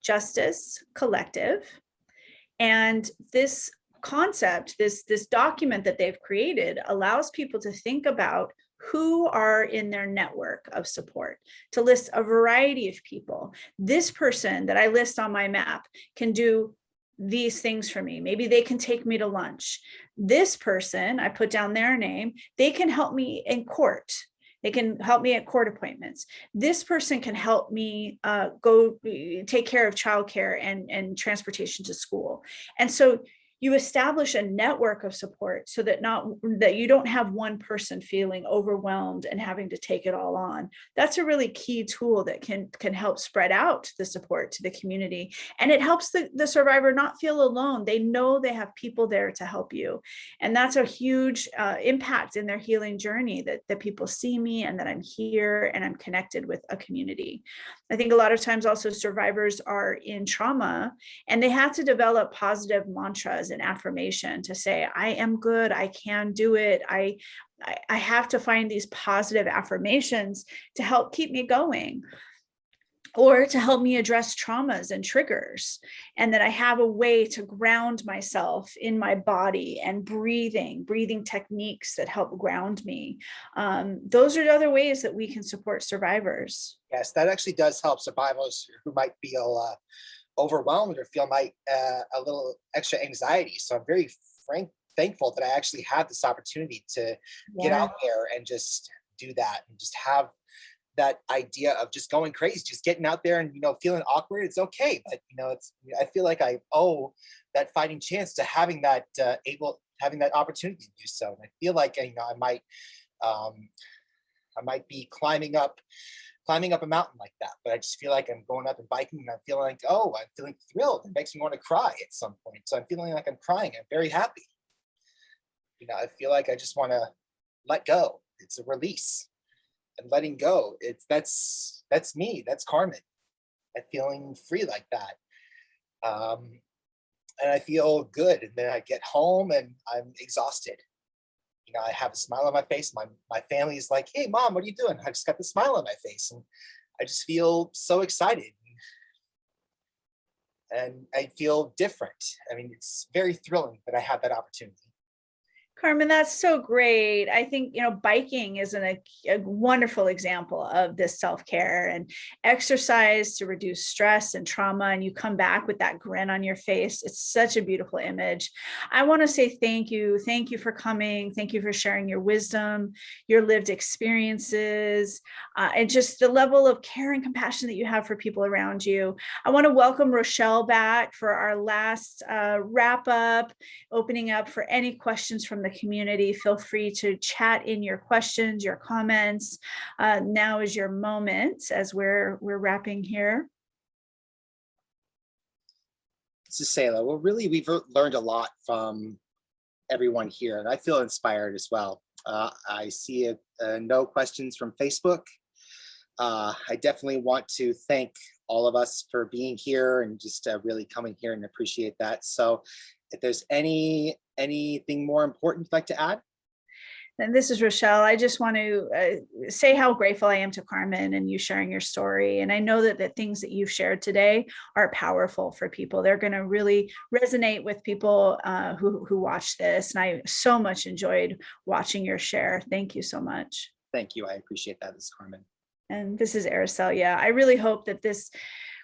Justice Collective. And this concept, this document that they've created, allows people to think about who are in their network of support, to list a variety of people. This person that I list on my map can do these things for me. Maybe they can take me to lunch. This person, I put down their name, they can help me in court. They can help me at court appointments. This person can help me go take care of childcare and transportation to school. And so you establish a network of support so that you don't have one person feeling overwhelmed and having to take it all on. That's a really key tool that can help spread out the support to the community. And it helps the survivor not feel alone. They know they have people there to help you. And that's a huge impact in their healing journey, that people see me and that I'm here and I'm connected with a community. I think a lot of times also survivors are in trauma and they have to develop positive mantras and affirmation to say, I am good, I can do it. I have to find these positive affirmations to help keep me going, or to help me address traumas and triggers, and that I have a way to ground myself in my body and breathing techniques that help ground me. Those are the other ways that we can support survivors. Yes, that actually does help survivors who might feel overwhelmed or feel a little extra anxiety. So I'm very thankful that I actually have this opportunity to get out there and just do that, and just have that idea of just going crazy, just getting out there and feeling awkward. It's okay, but I feel like I owe that fighting chance to having that opportunity to do so. And I feel like I might be climbing up a mountain like that, but I just feel like I'm going up and biking, and I'm feeling thrilled. It makes me want to cry at some point. So I'm feeling like I'm crying. I'm very happy. I feel like I just want to let go. It's a release, and letting go. That's me. That's Carmen. I'm feeling free like that. And I feel good. And then I get home and I'm exhausted. I have a smile on my face. My family is like, hey, Mom, what are you doing? I just got the smile on my face. And I just feel so excited. And I feel different. I mean, it's very thrilling that I have that opportunity. Carmen, that's so great. I think, biking is a wonderful example of this self-care and exercise to reduce stress and trauma. And you come back with that grin on your face. It's such a beautiful image. I want to say thank you. Thank you for coming. Thank you for sharing your wisdom, your lived experiences, and just the level of care and compassion that you have for people around you. I want to welcome Rochelle back for our last wrap up, opening up for any questions from the community. Feel free to chat in your questions, your comments. Now is your moment as we're wrapping here. This is Selah. Well, really, we've learned a lot from everyone here, and I feel inspired as well. I see no questions from Facebook. I definitely want to thank all of us for being here and just really coming here, and appreciate that. So if there's anything more important you'd like to add? And this is Rochelle. I just want to say how grateful I am to Carmen and you sharing your story. And I know that the things that you've shared today are powerful for people. They're going to really resonate with people who watch this. And I so much enjoyed watching your share. Thank you so much. Thank you. I appreciate that, Ms. Carmen. And this is Aracelia. I really hope that this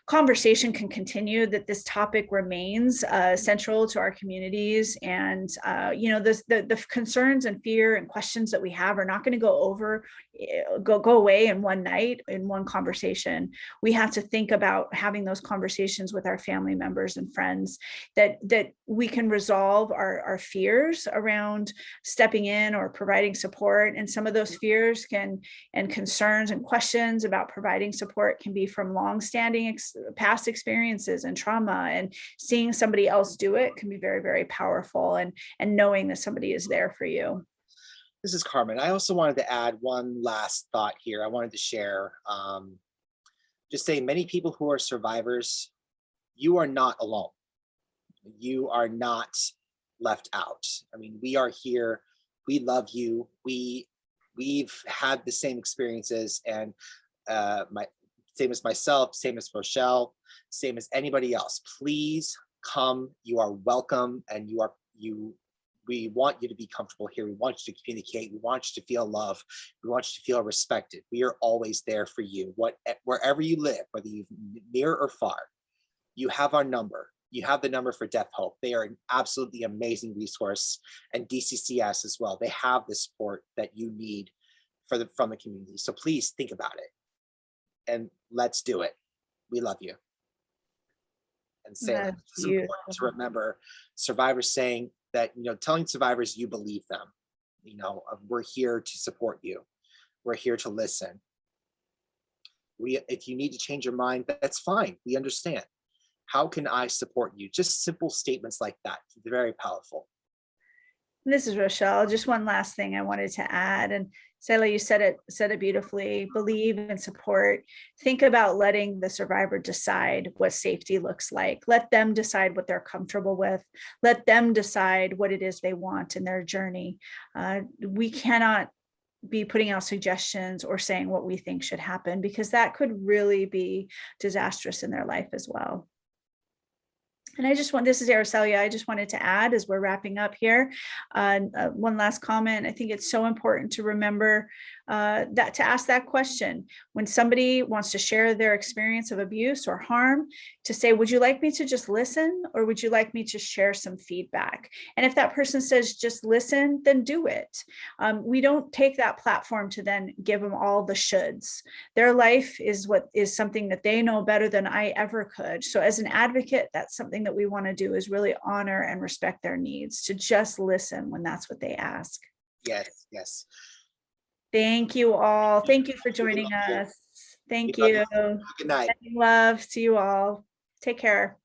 conversation can continue, that this topic remains central to our communities. And, the concerns and fear and questions that we have are not going to go away in one night, in one conversation. We have to think about having those conversations with our family members and friends, that we can resolve our fears around stepping in or providing support. And some of those fears and concerns and questions about providing support can be from longstanding past experiences and trauma, and seeing somebody else do it can be very, very powerful, and knowing that somebody is there for you. This is Carmen. I also wanted to add one last thought here. I wanted to share, just say many people who are survivors, you are not alone. You are not left out. I mean, we are here. We love you. We've had the same experiences, and same as myself, same as Rochelle, same as anybody else. Please come. You are welcome, and we want you to be comfortable here. We want you to communicate. We want you to feel love. We want you to feel respected. We are always there for you. Wherever you live, whether you near or far, you have our number. You have the number for DeafHope. They are an absolutely amazing resource, and DCCS as well. They have the support that you need from the community. So please think about it, and let's do it. We love you. And Selah, it's important to remember survivors saying that, telling survivors you believe them. We're here to support you. We're here to listen. If you need to change your mind, that's fine. We understand. How can I support you? Just simple statements like that. They're very powerful. This is Rochelle. Just one last thing I wanted to add. And Selah, you said it beautifully. Believe and support. Think about letting the survivor decide what safety looks like. Let them decide what they're comfortable with. Let them decide what it is they want in their journey. We cannot be putting out suggestions or saying what we think should happen, because that could really be disastrous in their life as well. And this is Aracelia. I just wanted to add, as we're wrapping up here, one last comment. I think it's so important to remember that to ask that question when somebody wants to share their experience of abuse or harm, to say, would you like me to just listen, or would you like me to share some feedback? And if that person says just listen, then do it. We don't take that platform to then give them all the shoulds. Their life is something that they know better than I ever could. So as an advocate, that's something that we want to do, is really honor and respect their needs, to just listen when that's what they ask. Yes. Thank you all. Thank you for joining us. Thank you. Good night. Love to you all. Take care.